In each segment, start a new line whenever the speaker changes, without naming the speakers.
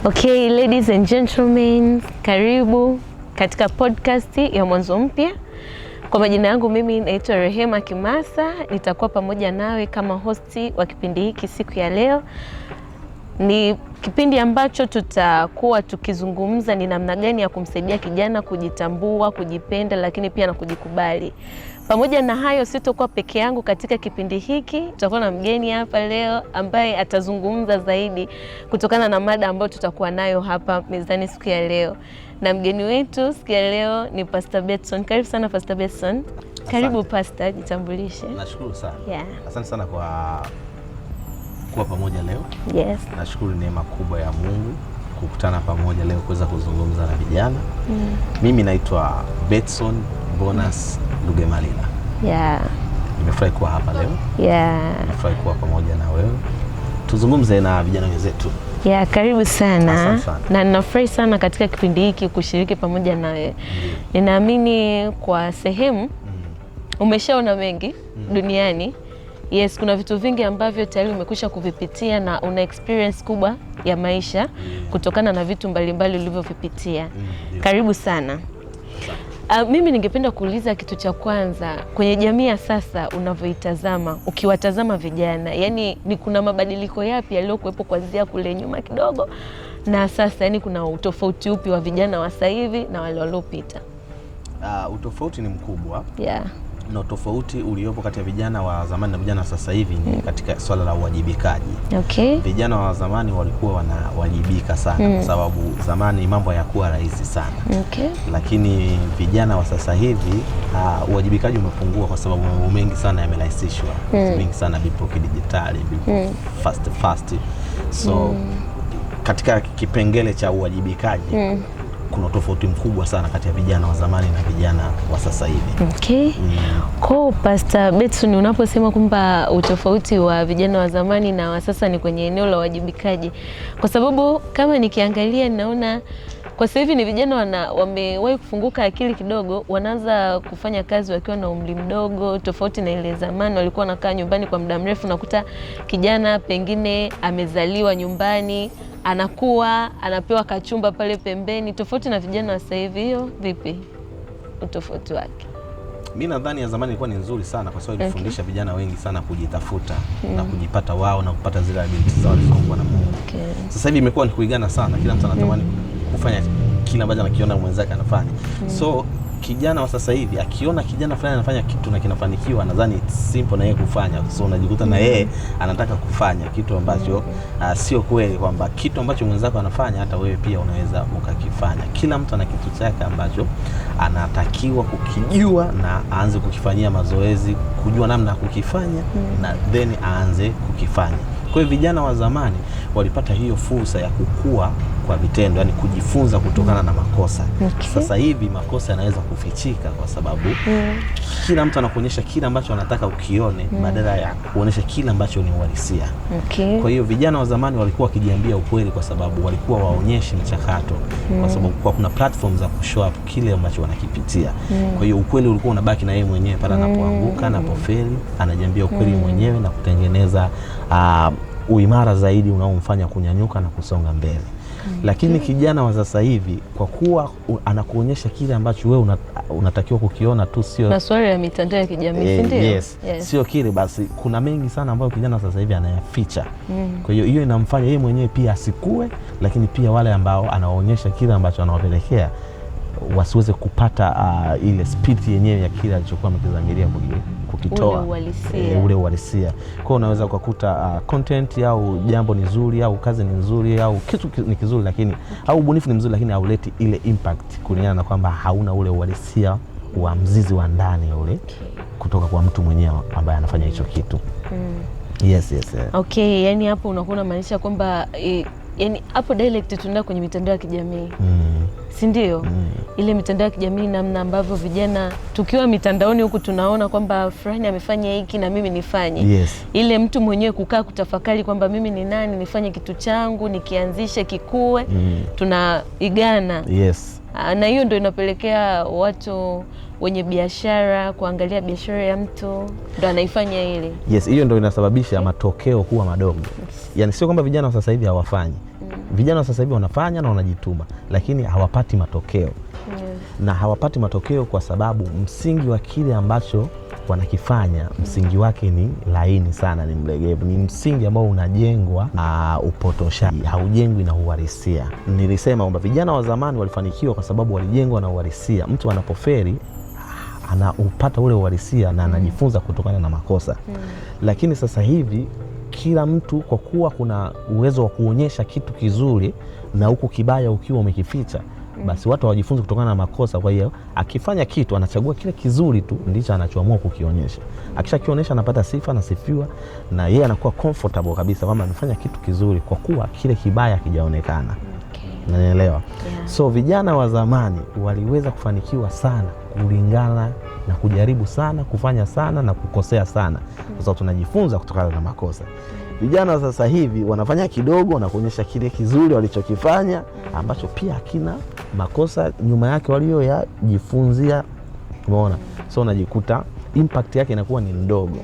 Okay, ladies and gentlemen, karibu katika podcast ya Mwanzo Mpya. Kwa majina yangu mimi naitwa Rehema Kimasa, nitakuwa pamoja nawe kama hosti wa kipindi hiki siku ya leo. Ni kipindi ambacho tutakuwa tukizungumza ni namna gani ya kumsaidia kijana kujitambua, kujipenda, lakini pia na kujikubali. Pamoja na hayo, sitakuwa peke yangu katika kipindi hiki. Tutakuwa na mgeni hapa leo ambaye atazungumza zaidi kutokana na mada ambayo tutakuwa nayo hapa mezani siku ya leo. Na mgeni wetu siku ya leo ni Pastor Betson. Karibu sana Pastor Betson. Karibu Pastor, jitambulishe.
Nashukuru sana.
Yeah.
Asante sana kwa kuwa pamoja leo.
Yes.
Nashukuru neema kubwa ya Mungu kukutana pamoja leo kuweza kuzungumza na vijana. Mimi naitwa Betson Bonus Lugemalila.
Yeah.
Nimefurahi kuwa hapa leo.
Yeah.
Nimefurahi kuwa pamoja na wewe. Tuzungumze na vijana wenzetu.
Yeah, karibu sana.
Sana.
Na ninafurahi sana katika kipindi hiki kushiriki pamoja na wewe. Ninaamini kwa sehemu umeshaona mengi duniani. Yes, kuna vitu vingi ambavyo tayari umekwisha kuvipitia na una experience kubwa ya maisha kutokana na vitu mbalimbali ulivyovipitia. Karibu sana. Mimi ningependa kuuliza kitu cha kwanza, kwenye jamii ya sasa unavyoitazama, ukiwatazama vijana, yani ni kuna mabadiliko yapi yaliyokuwepo kuanzia kule nyuma kidogo na sasa, yani kuna utofauti upi wa vijana wa sasa hivi na wale waliopita?
Utofauti ni mkubwa.
Yeah. Na
tofauti uliopo kati ya vijana wa zamani na vijana sasa hivi ni katika swala la uwajibikaji.
Okay.
Vijana wa zamani walikuwa wanawajibika sana kwa sababu zamani mambo hayakuwa rahisi sana.
Okay.
Lakini vijana wa sasa hivi uwajibikaji umepungua kwa sababu mambo mengi sana yamerahisishwa. Mengi sana vipo kidijitali, vipo fast. So katika kipengele cha uwajibikaji kuna tofauti mkubwa sana kati ya vijana wa zamani na vijana wa sasa hivi.
Okay. Kwa Pastor Betson, unaposema kwamba utofauti wa vijana wa zamani na wa sasa ni kwenye eneo la wajibikaji, kwa sababu kama nikiangalia ninaona kwa sasa hivi ni vijana wamewahi kufunguka akili kidogo, wanaanza kufanya kazi wakiwa na umri mdogo, tofauti na ile zamani walikuwa wanakaa nyumbani kwa muda mrefu. Nakuta kijana pengine amezaliwa nyumbani, anakuwa anapewa kachumba pale pembeni, tofauti na vijana wa sasa hivi. Hiyo vipi utofauti wake?
Mimi nadhani ya zamani ilikuwa ni nzuri sana kwa sababu ilifundisha vijana wengi sana kujitafuta na kujipata wao na kupata zile abilities zao walizokuwa na Mungu. Sasa hivi imekuwa ni kuigana sana, kila mtu anatamani kufanya kila ambacho anakiona mwenzake anafanya. So kijana wa sasa hivi akiona kijana fulani anafanya kitu na kinafanikiwa, nadhani it's simple na yeye kufanya. So unajikuta na yeye anataka kufanya kitu ambacho sio kweli, kwamba kitu ambacho mwenzako anafanya hata wewe pia unaweza ukakifanya. Kila mtu ana kitu chake ambacho anatakiwa kukijua na aanze kukifanyia mazoezi, kujua namna ya kukifanya na then aanze kukifanya. Kwa hiyo vijana wa zamani walipata hiyo fursa ya kukua kwa vitendo, yani kujifunza kutokana na makosa. Sasa hivi makosa yanaweza kufichika kwa sababu kila mtu anakuonyesha kile ambacho anataka ukione badala ya kuonyesha kile ambacho ni uhalisia. Kwa hiyo vijana wa zamani walikuwa wakijiambia ukweli kwa sababu walikuwa waonyeshi mchakato, kwa sababu kuna platforms za kushow up kile ambacho wanakipitia. Kwa hiyo ukweli ulikuwa unabaki na yeye mwenyewe pale anapoanguka, anapofeli, anajiambia ukweli mwenyewe na kutengeneza uimara zaidi unaomfanya kunyanyuka na kusonga mbele. Lakini kijana wa sasa hivi kwa kuwa anakuonyesha kile ambacho wewe unatakiwa kukiona tu, sio
masuala ya mitandao ya kijamii, ndio?
Yes. Sio kile basi, kuna mengi sana ambayo kijana sasa hivi anayaficha. Kwa hiyo inamfanya yeye mwenyewe pia asikue, lakini pia wale ambao anaonyesha kile ambacho anawapelekea wasiweze kupata ile speed yenyewe ya kile alichokuwa amekizamiria kukitoa, ule uhalisia. Kwa hiyo unaweza kukuta content au jambo ni nzuri au kazi ni nzuri au kitu ni kizuri, lakini au ubunifu ni mzuri, lakini hauleti ile impact kulingana na kwamba hauna ule uhalisia wa mzizi wa ndani ule kutoka kwa mtu mwenyewe ambaye anafanya hicho kitu. Yes.
Okay, yani hapo unakuwa unamaanisha kwamba yani hapo direct tunaenda kwenye mitandao ya kijamii. Si ndio? Ile mitandao ya kijamii, namna ambavyo vijana tukiwa mitandaoni huku tunaona kwamba fulani amefanya hiki na mimi nifanye. Ile mtu mwenyewe kukaa kutafakari kwamba mimi ni nani, nifanye kitu changu, nikianzishe kikue, tunaigana. Na hiyo ndio inapelekea watu wenye biashara kuangalia biashara ya mtu ndo anaifanya ile. Yes,
hiyo ndio inasababisha matokeo kuwa madogo. Yani sio kwamba vijana sasa hivi hawafanyi. vijana sasa hivi wanafanya na wanajituma, lakini hawapati matokeo. Na hawapati matokeo kwa sababu msingi wa kile ambacho wanakifanya, msingi wake ni laini sana, ni mlegevu, ni msingi ambao unajengwa upotoshaji, haujengwi na uhalisia. Nilisema kwamba vijana wa zamani walifanikiwa kwa sababu walijengwa na uhalisia. Mtu anapoferi anaupata ule uhalisia na anajifunza kutokana na makosa. Lakini sasa hivi kila mtu, kwa kuwa kuna uwezo wa kuonyesha kitu kizuri na huku kibaya ukiwa umekificha, basi watu hawajifunzi kutokana na makosa. Kwa hiyo akifanya kitu anachagua kile kizuri tu ndicho anachoamua kukionyesha. Akishakionyesha anapata sifa na sifiwa, na yeye anakuwa comfortable kabisa kwamba amefanya kitu kizuri kwa kuwa kile kibaya hakijaonekana. Unanielewa? Yeah. So vijana wa zamani waliweza kufanikiwa sana kulingana na kujaribu sana, kufanya sana na kukosea sana. Sasa tunajifunza kutokana na makosa. Vijana sasa hivi wanafanya kidogo na kuonyesha kile kizuri walichokifanya ambacho pia hakina makosa nyuma yake walioyajifunzia. Umeona? So unajikuta impact yake inakuwa ni ndogo.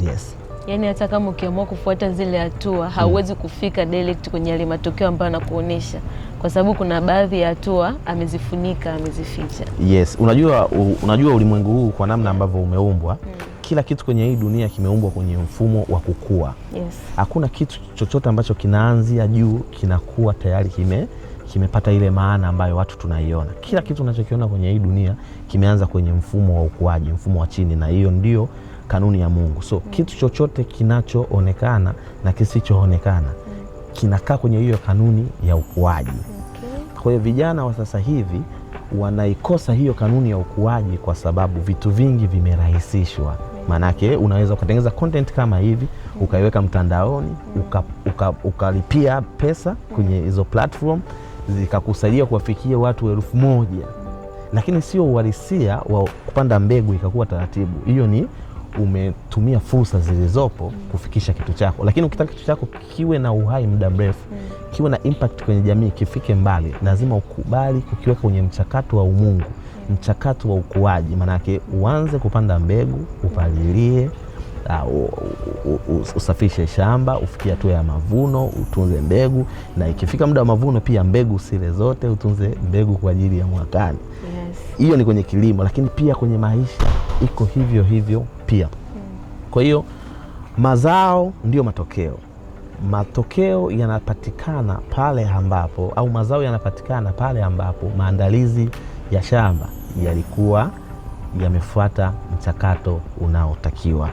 Yes.
Yaani hata kama ukiamua kufuata zile hatua hauwezi kufika direct kwenye yale matokeo ambayo anakuonesha, kwa sababu kuna baadhi ya hatua amezifunika, amezificha.
Yes, unajua ulimwengu huu kwa namna ambavyo umeumbwa, kila kitu kwenye hii dunia kimeumbwa kwenye mfumo wa kukua.
Yes.
Hakuna kitu chochote ambacho kinaanzia juu kinakuwa tayari kimepata ile maana ambayo watu tunaiona. Kila kitu unachokiona kwenye hii dunia kimeanza kwenye mfumo wa ukuaji, mfumo wa chini, na hiyo ndio kanuni ya Mungu. So kitu chochote kinachoonekana na kisichoonekana kinakaa kwenye hiyo kanuni ya ukuaji. Kwa hiyo vijana wa sasa hivi wanaikosa hiyo kanuni ya ukuaji kwa sababu vitu vingi vimerahisishwa. Manake unaweza ukatengeneza content kama hivi, ukaiweka mtandaoni, ukalipia pesa kwenye hizo platform, zikakusaidia kuwafikia watu 1000. Lakini sio uhalisia wa kupanda mbegu ikakuwa taratibu. Hiyo ni umetumia fursa zilizopo kufikisha kitu chako. Lakini ukitaka kitu chako kiwe na uhai muda mrefu, kiwe na impact kwenye jamii, kifike mbali, lazima ukubali kukiweka kwenye mchakato wa umungu, mchakato wa ukuaji. Manake uanze kupanda mbegu, upalilie, usafishe shamba, ufikie hatua ya mavuno, utunze mbegu, na ikifika muda wa mavuno pia mbegu usile zote, utunze mbegu kwa ajili ya mwakani. Hiyo ni kwenye kilimo, lakini pia kwenye maisha iko hivyo hivyo pia. Kwa hiyo mazao ndio matokeo. Matokeo yanapatikana pale ambapo, au mazao yanapatikana pale ambapo maandalizi ya shamba yalikuwa yamefuata mchakato unaotakiwa.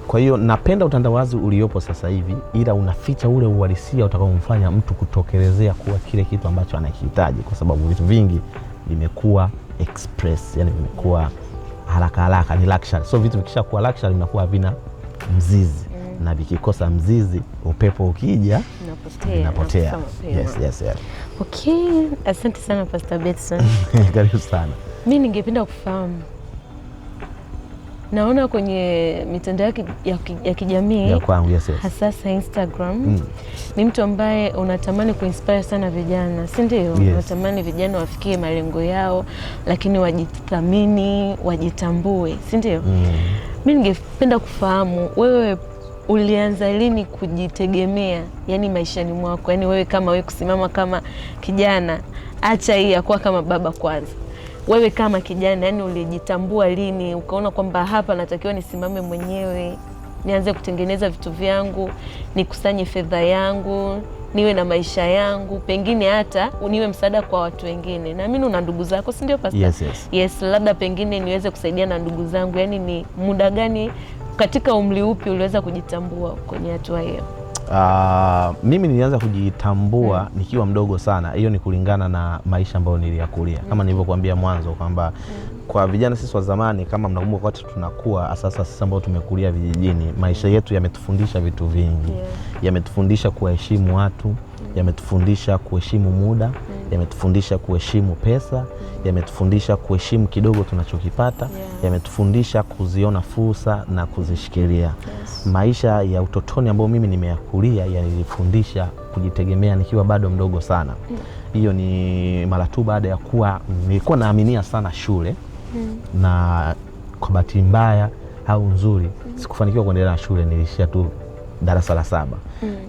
Kwa hiyo napenda utandawazi uliopo sasa hivi, ila unaficha ule uhalisia utakaomfanya mtu kutokelezea kuwa kile kitu ambacho anakihitaji, kwa sababu vitu vingi vimekuwa express, yani vimekuwa haraka, ni luxury. So vitu vikisha kuwa luxury vinakuwa havina mzizi, na vikikosa mzizi, upepo ukija unapotea. Yes.
Okay, asante sana Pastor Betson.
Karibu sana.
Mimi ningependa kufahamu, naona kwenye mitandao ya kijamii
ya kwangu, yes.
Hasa Instagram, ni mtu ambaye unatamani kuinspire sana vijana, si ndio? Yes. Unatamani vijana wafikie malengo yao, lakini wajithamini, wajitambue, si ndio? Mimi ningependa kufahamu, wewe ulianza lini kujitegemea, yani maishani mwako, yani wewe kama wewe kusimama kama kijana, acha hii ya kuwa kama baba kwanza. Wewe kama kijana, yani ulijitambua lini ukaona kwamba hapa natakiwa nisimame mwenyewe, nianze kutengeneza vitu vyangu, nikusanye fedha yangu, niwe na maisha yangu, pengine hata niwe msaada kwa watu wengine? Na mimi una ndugu zako, si ndio Pastor? Yes, labda pengine niweze kusaidia na ndugu zangu. Yani ni muda gani, katika umri upi uliweza kujitambua kwenye hatua hiyo?
Mimi nilianza kujitambua nikiwa mdogo sana. Hiyo ni kulingana na maisha ambayo niliyakulia. Kama nilivyokuambia mwanzo kwamba kwa vijana sisi wa zamani, kama mnakumbuka, wakati tunakuwa sasa sisi ambao tumekulia vijijini, maisha yetu yametufundisha vitu vingi. Yametufundisha kuheshimu watu, yametufundisha kuheshimu muda, yametufundisha kuheshimu pesa, yametufundisha kuheshimu kidogo tunachokipata, yametufundisha kuziona fursa na kuzishikilia. Maisha ya utotoni ambayo mimi nimeyakulia yanifundisha kujitegemea nikiwa bado mdogo sana. Hiyo ni mara tu baada ya kuwa nilikuwa naaminia sana shule, na kwa bahati mbaya au nzuri sikufanikiwa kuendelea na shule, nilishia tu darasa la 7.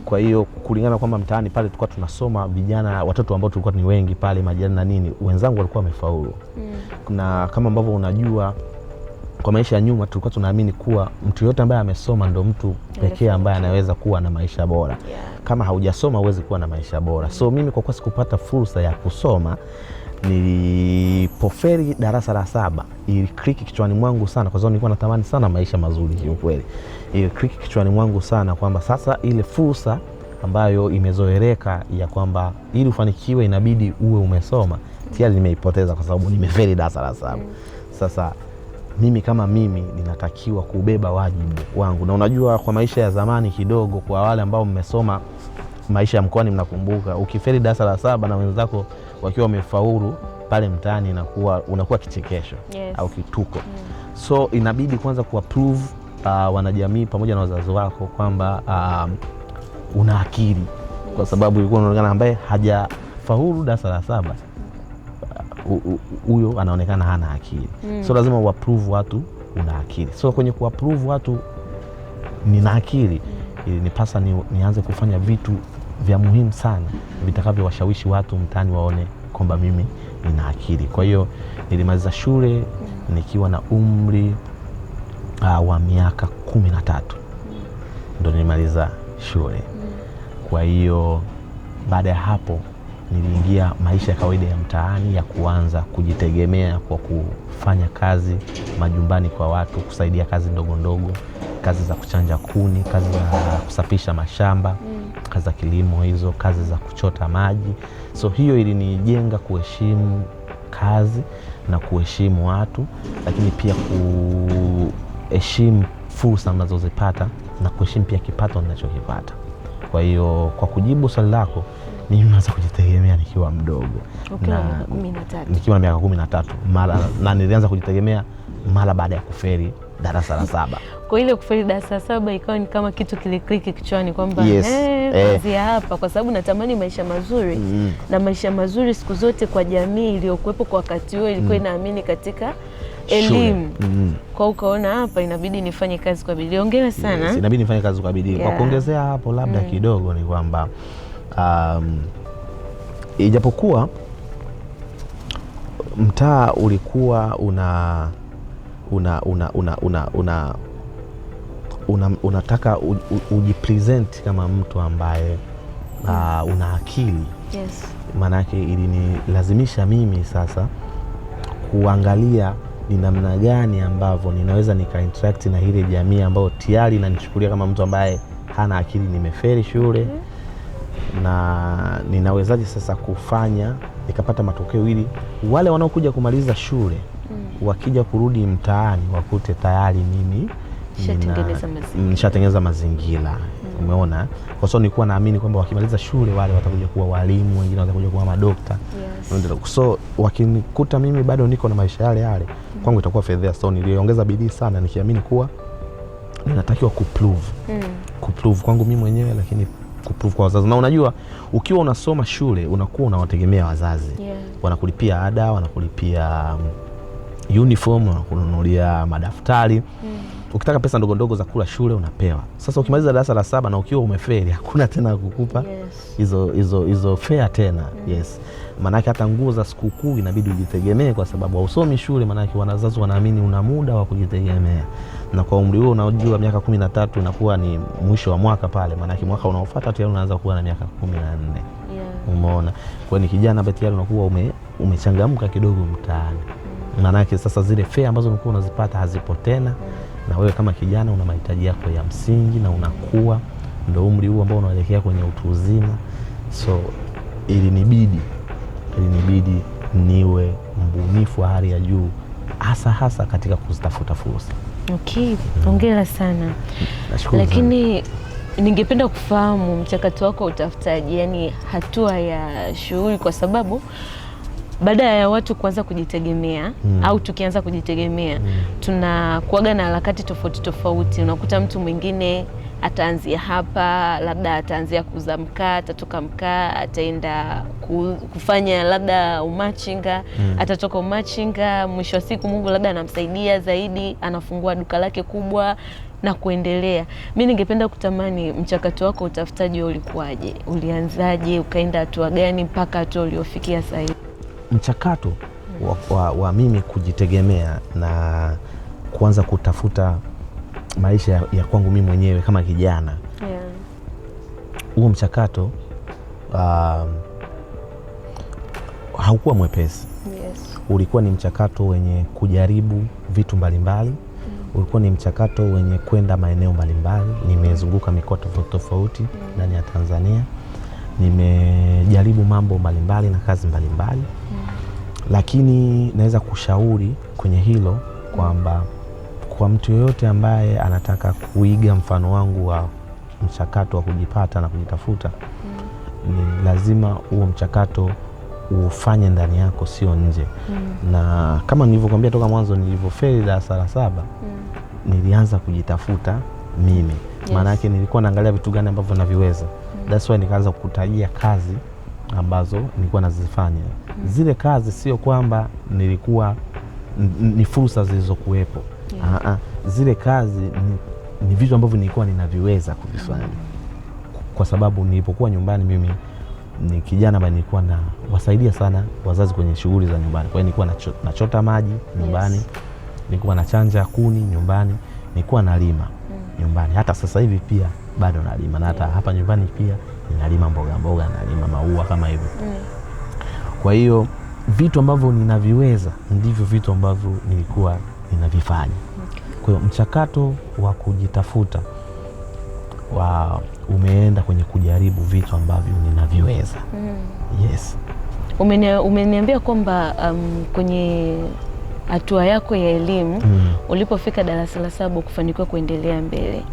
Kwa hiyo kulingana kwamba mtaani pale tulikuwa tunasoma vijana, watoto ambao tulikuwa ni wengi pale, majirani na nini, wenzangu walikuwa wamefaulu. Na kama ambavyo unajua kwa maisha ya nyuma tulikuwa tunaamini kuwa mtu yote ambaye amesoma ndo mtu pekee ambaye anaweza kuwa na maisha bora. Kama haujasoma huwezi kuwa na maisha bora. So mimi kwa kuwa sikupata fursa ya kusoma, nilipofeli darasa la 7 ilikliki kichwani mwangu sana, kwa sababu nilikuwa natamani sana maisha mazuri kiukweli. Ilikliki kichwani mwangu sana kwamba sasa ile fursa ambayo imezoeleka ya kwamba ili ufanikiwe inabidi uwe umesoma, tayari nimeipoteza kwa sababu nimefeli darasa la 7. Sasa mimi kama mimi ninatakiwa kubeba wajibu wangu. Na unajua kwa maisha ya zamani kidogo, kwa wale ambao mmesoma maisha ya mkoani mnakumbuka, ukifeli darasa la 7 na wenzako wakiwa wamefaulu pale mtaani unakuwa kichekesho au kituko. So inabidi kwanza kuapprove wanajamii pamoja na wazazi wako kwamba una akili, kwa sababu ilikuwa unaonekana ambaye hajafaulu darasa la 7 huyo anaonekana hana akili. So lazima uapprove watu una akili. So kwenye kuapprove watu nina akili, nipasa nianze kufanya vitu vya muhimu sana vitakavyo washawishi watu mtaani waone kwamba mimi nina akili. Kwa hiyo nilimaliza shule nikiwa na umri wa miaka 13 ndo nilimaliza shule. Kwa hiyo baada ya hapo niliingia maisha ya kawaida ya mtaani ya kuanza kujitegemea kwa kufanya kazi majumbani kwa watu, kusaidia kazi ndogo ndogo, kazi za kuchanja kuni, kazi za kusafisha mashamba, kazi za kilimo hizo, kazi za kuchota maji. So hiyo ilinijenga kuheshimu kazi na kuheshimu watu, lakini pia kuheshimu fursa ninazozipata na kuheshimu pia kipato ninachokipata. Kwa hiyo kwa kujibu swali lako, nimeanza kujitegemea nikiwa mdogo. Nikiwa na miaka 13 na nilianza kujitegemea mara baada ya kufeli darasa la 7.
Kwa ile kufeli darasa la 7 ikawa ni kama kitu kilikliki kichwani kwamba kuanzia hapa, kwa sababu natamani maisha mazuri. Na maisha mazuri siku zote kwa jamii iliyokuwepo kwa wakati huo ilikuwa inaamini katika elimu. Kwa ukaona hapa inabidi nifanye kazi kwa bidii. Hongera sana.
Inabidi nifanye kazi kwa bidii. Kwa kuongezea hapo labda kidogo ni kwamba ijapokuwa mtaa ulikuwa unataka ujipresent kama mtu ambaye una akili. Maanake ilinilazimisha mimi sasa kuangalia ni namna gani ambavyo ninaweza interact na ile jamii ambayo tayari inanichukulia kama mtu ambaye hana akili, nimefeli shule. Na ninawezaje sasa kufanya nikapata matokeo ili wale wanaokuja kumaliza shule wakija kurudi mtaani wakute tayari mimi nishatengeneza mazingira. Umeona? Kwa sababu nilikuwa naamini kwamba wakimaliza shule wale watakuja kuwa walimu, wengine watakuja kuwa madokta. So wakinikuta mimi bado niko na maisha yale kwangu itakuwa fedha. So niliongeza bidii sana nikiamini kuwa ninatakiwa kuprove kwangu mimi mwenyewe, lakini kuprove kwa wazazi. Na unajua ukiwa unasoma shule unakuwa unawategemea wazazi. Wanakulipia ada, wanakulipia uniform, wanakununulia madaftari. Ukitaka pesa ndogo ndogo za kula shule unapewa. Sasa ukimaliza darasa la 7 na ukiwa umefeli hakuna tena kukupa hizo fare tena. Maanake hata nguo za sikukuu inabidi ujitegemee, kwa sababu hausomi shule. Maanake wazazi wanaamini una muda wa kujitegemea. Na kwa umri huo unajua miaka 13 inakuwa ni mwisho wa mwaka pale, maanake mwaka unaofuata tayari unaanza kuwa na miaka 14. Umeona? Kwa ni kijana ambaye tayari unakuwa umechangamka kidogo mtaani. Maanake sasa zile fare ambazo ulikuwa unazipata hazipo tena, na wewe kama kijana una mahitaji yako ya msingi na unakuwa ndio umri huu ambao unaelekea kwenye utu uzima. So ilinibidi niwe mbunifu wa hali ya juu, hasa katika kuzitafuta fursa.
Hongera sana. Lakini ningependa kufahamu mchakato wako wa utafutaji, yani hatua ya shughuli, kwa sababu baada ya watu kuanza kujitegemea au tukianza kujitegemea tunakuaga na harakati tofauti. Unakuta mtu mwingine ataanzia hapa, labda ataanzia kuuza mkaa, atatoka mkaa ataenda kufanya labda umachinga, atatoka umachinga, mwisho wa siku Mungu labda anamsaidia zaidi, anafungua duka lake kubwa. na kuendelea. Mimi ningependa kutamani mchakato wako utafutaji ulikuwaje? Ulianzaje, ukaenda hatua gani mpaka hatua uliofikia sasa hivi?
Mchakato wa mimi kujitegemea na kuanza kutafuta maisha ya kwangu mimi mwenyewe kama kijana. Huo mchakato haukuwa mwepesi. Ulikuwa ni mchakato wenye kujaribu vitu mbalimbali. Ulikuwa ni mchakato wenye kwenda maeneo mbalimbali. Nimezunguka mikoa tofauti ndani ya Tanzania. Nimejaribu mambo mbalimbali na kazi mbalimbali. Lakini naweza kushauri kwenye hilo kwamba kwa mtu yoyote ambaye anataka kuiga mfano wangu wa mchakato wa kujipata na kujitafuta, ni lazima huo mchakato ufanye ndani yako, sio nje. Na kama nilivyokuambia toka mwanzo, nilivyofeli darasa la 7, nilianza kujitafuta mimi. Maana yake nilikuwa naangalia vitu gani ambavyo naviweza. That's why nikaanza kukutajia kazi ambazo nilikuwa nazifanya. Zile kazi sio kwamba nilikuwa ni fursa zilizokuwepo. Zile kazi ni vitu ambavyo nilikuwa ninaviweza kuvifanya. Kwa sababu nilipokuwa nyumbani, mimi ni kijana ambaye nilikuwa na wasaidia sana wazazi kwenye shughuli za nyumbani. Kwa hiyo nilikuwa nachota maji nyumbani, nilikuwa nachanja kuni nyumbani, nilikuwa nalima nyumbani. Hata sasa hivi pia bado nalima, na hata hapa nyumbani pia ninalima mboga, nalima maua kama hivyo. Kwa hiyo vitu ambavyo ninaviweza ndivyo vitu ambavyo nilikuwa ninavifanya. Kwa hiyo mchakato wa kujitafuta umeenda kwenye kujaribu vitu ambavyo ninaviweza. Yes.
Umeniambia kwamba kwenye hatua yako ya elimu ulipofika darasa la 7 kufanikiwa kuendelea mbele,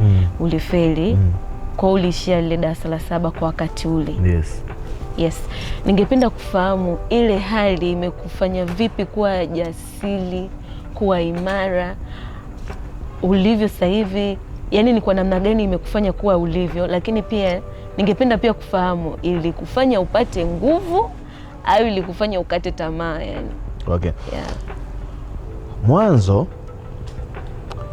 ulifeli. Kwa ulishia ile darasa la 7 kwa wakati ule. Yes. Ningependa kufahamu ile hali imekufanya vipi kuwa jasiri, kuwa imara ulivyo sasa hivi? Yaani ni kwa namna gani imekufanya kuwa ulivyo? Lakini pia ningependa pia kufahamu ili kufanya upate nguvu au ili kufanya ukate tamaa yani.
Okay. Mwanzo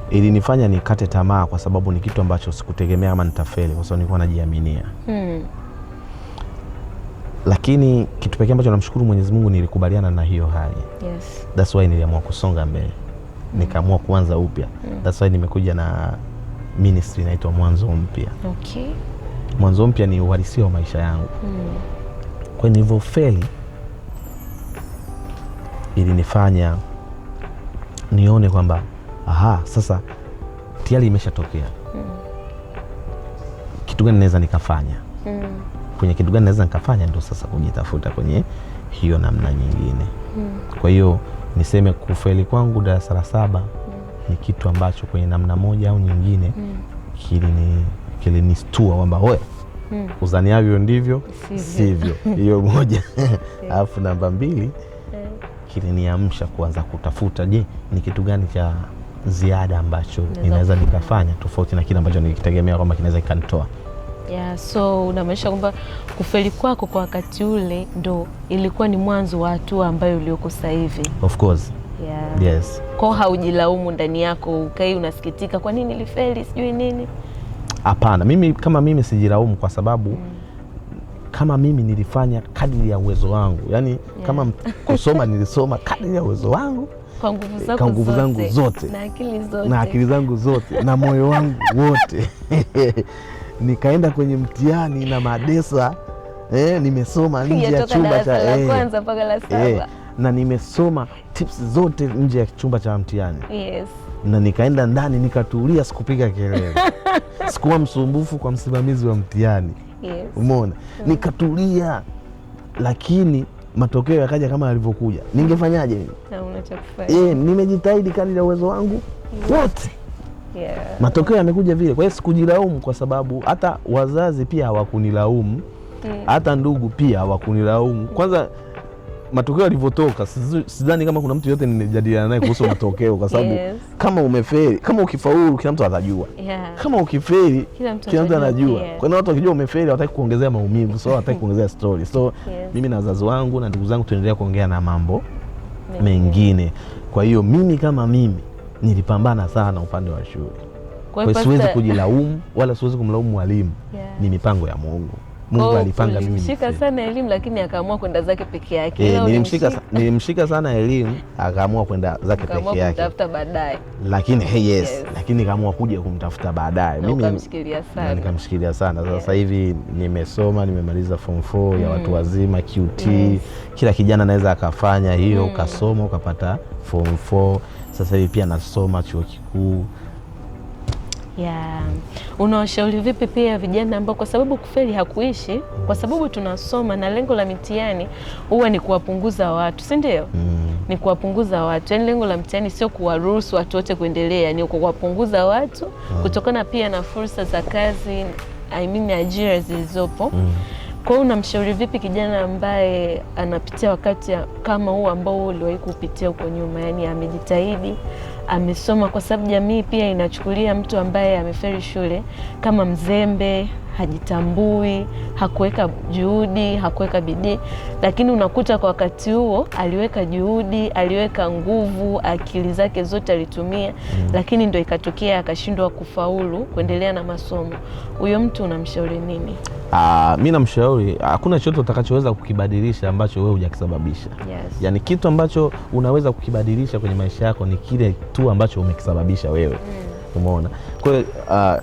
ilinifanya nikate tamaa kwa sababu ni kitu ambacho sikutegemea kama nitafeli, kwa sababu nilikuwa najiaminia. Lakini kitu pekee ambacho namshukuru Mwenyezi Mungu, nilikubaliana na hiyo hali. That's why niliamua kusonga mbele. Nikaamua kuanza upya. That's why nimekuja na ministry inaitwa Mwanzo Mpya.
Okay.
Mwanzo Mpya ni uhalisia wa maisha yangu. Kwa nilivyofeli ilinifanya nione kwamba sasa tayari imeshatokea. Kitu gani naweza nikafanya? Kwenye kitu gani naweza nikafanya, ndio sasa kujitafuta kwenye hiyo namna nyingine. Kwa hiyo niseme kufeli kwangu darasa la 7 ni kitu ambacho kwenye namna moja au nyingine kilinistua kwamba uzaniavyo ndivyo sivyo. Hiyo moja. Alafu namba 2, kiliniamsha kuanza kutafuta, je, ni kitu gani cha ziada ambacho ninaweza nikafanya tofauti na kile ambacho nilikitegemea kwamba kinaweza kikanitoa.
So unamaanisha kwamba kufeli kwako kwa wakati ule ndo ilikuwa ni mwanzo wa hatua ambayo ulioko sasa hivi?
Of course. Yes.
Kwa haujilaumu ndani yako ukai unasikitika kwa nini nilifeli sijui nini?
Hapana, mimi sijilaumu kwa sababu kama mimi nilifanya kadri ya uwezo wangu. Yaani kama kusoma nilisoma kadri ya uwezo wangu,
kwa nguvu zangu zote na akili
zangu zote na moyo wangu wote. Nikaenda kwenye mtihani na madesa, nimesoma nje ya chumba cha
kwanza mpaka la 7.
Na nimesoma tips zote nje ya chumba cha mtihani. Na nikaenda ndani nikatulia, sikupiga kelele. Sikuwa msumbufu kwa msimamizi wa mtihani. Umeona? Nikatulia, lakini matokeo yakaja kama yalivyokuja. Ningefanyaje mimi?
Na unachokufanya.
Nimejitahidi kadri ya uwezo wangu wote. Matokeo yamekuja vile. Kwa hiyo sikujilaumu kwa sababu hata wazazi pia hawakunilaumu. Hata ndugu pia hawakunilaumu. Kwanza matokeo yalivyotoka, sidhani kama kuna mtu yote ninajadiliana naye kuhusu matokeo kwa sababu kama umefeli, kama ukifaulu kila mtu atajua. Kama ukifeli kila mtu anajua. Kwa hiyo watu wakijua umefeli hawataki kuongezea maumivu, so hawataki kuongezea story. So mimi na wazazi wangu na ndugu zangu tuendelea kuongea na mambo mengine. Kwa hiyo mimi kama mimi nilipambana sana upande wa shule. Kwa hiyo siwezi kujilaumu wala siwezi kumlaumu mwalimu. Ni mipango ya Mungu. Mungu alipanga mimi.
Nilimshika sana elimu lakini akaamua kwenda zake peke yake.
Nilimshika sana elimu akaamua kwenda zake peke yake.
Kumtafuta baadaye.
Lakini yes, lakini kaamua kuja kumtafuta baadaye.
Mimi nikamshikilia sana.
Nikamshikilia sana. Sasa hivi nimesoma, nimemaliza form 4 ya watu wazima QT. Kila kijana anaweza akafanya hiyo, ukasoma ukapata form 4. Sasa hivi pia nasoma chuo kikuu.
Unawashauri vipi pia vijana ambao, kwa sababu kufeli hakuishi, kwa sababu tunasoma na lengo la mitihani huwa ni kuwapunguza watu, si ndio? Ni kuwapunguza watu. Yaani lengo la mtihani sio kuwaruhusu watu wote kuendelea, ni kuwapunguza watu kutokana pia na fursa za kazi, ajira zilizopo. Kwa hiyo unamshauri vipi kijana ambaye anapitia wakati kama huu ambao uliwahi kupitia huko nyuma, yani amejitahidi, amesoma, kwa sababu jamii pia inachukulia mtu ambaye amefeli shule kama mzembe, hajitambui, hakuweka juhudi, hakuweka bidii, lakini unakuta kwa wakati huo aliweka juhudi, aliweka nguvu, akili zake zote alitumia, lakini ndio ikatokea akashindwa kufaulu kuendelea na masomo. Huyo mtu unamshauri nini?
Mimi namshauri hakuna chochote utakachoweza kukibadilisha ambacho wewe hujakisababisha. Yaani kitu ambacho unaweza kukibadilisha kwenye maisha yako ni kile tu ambacho umekisababisha wewe. Umeona? Kwa hiyo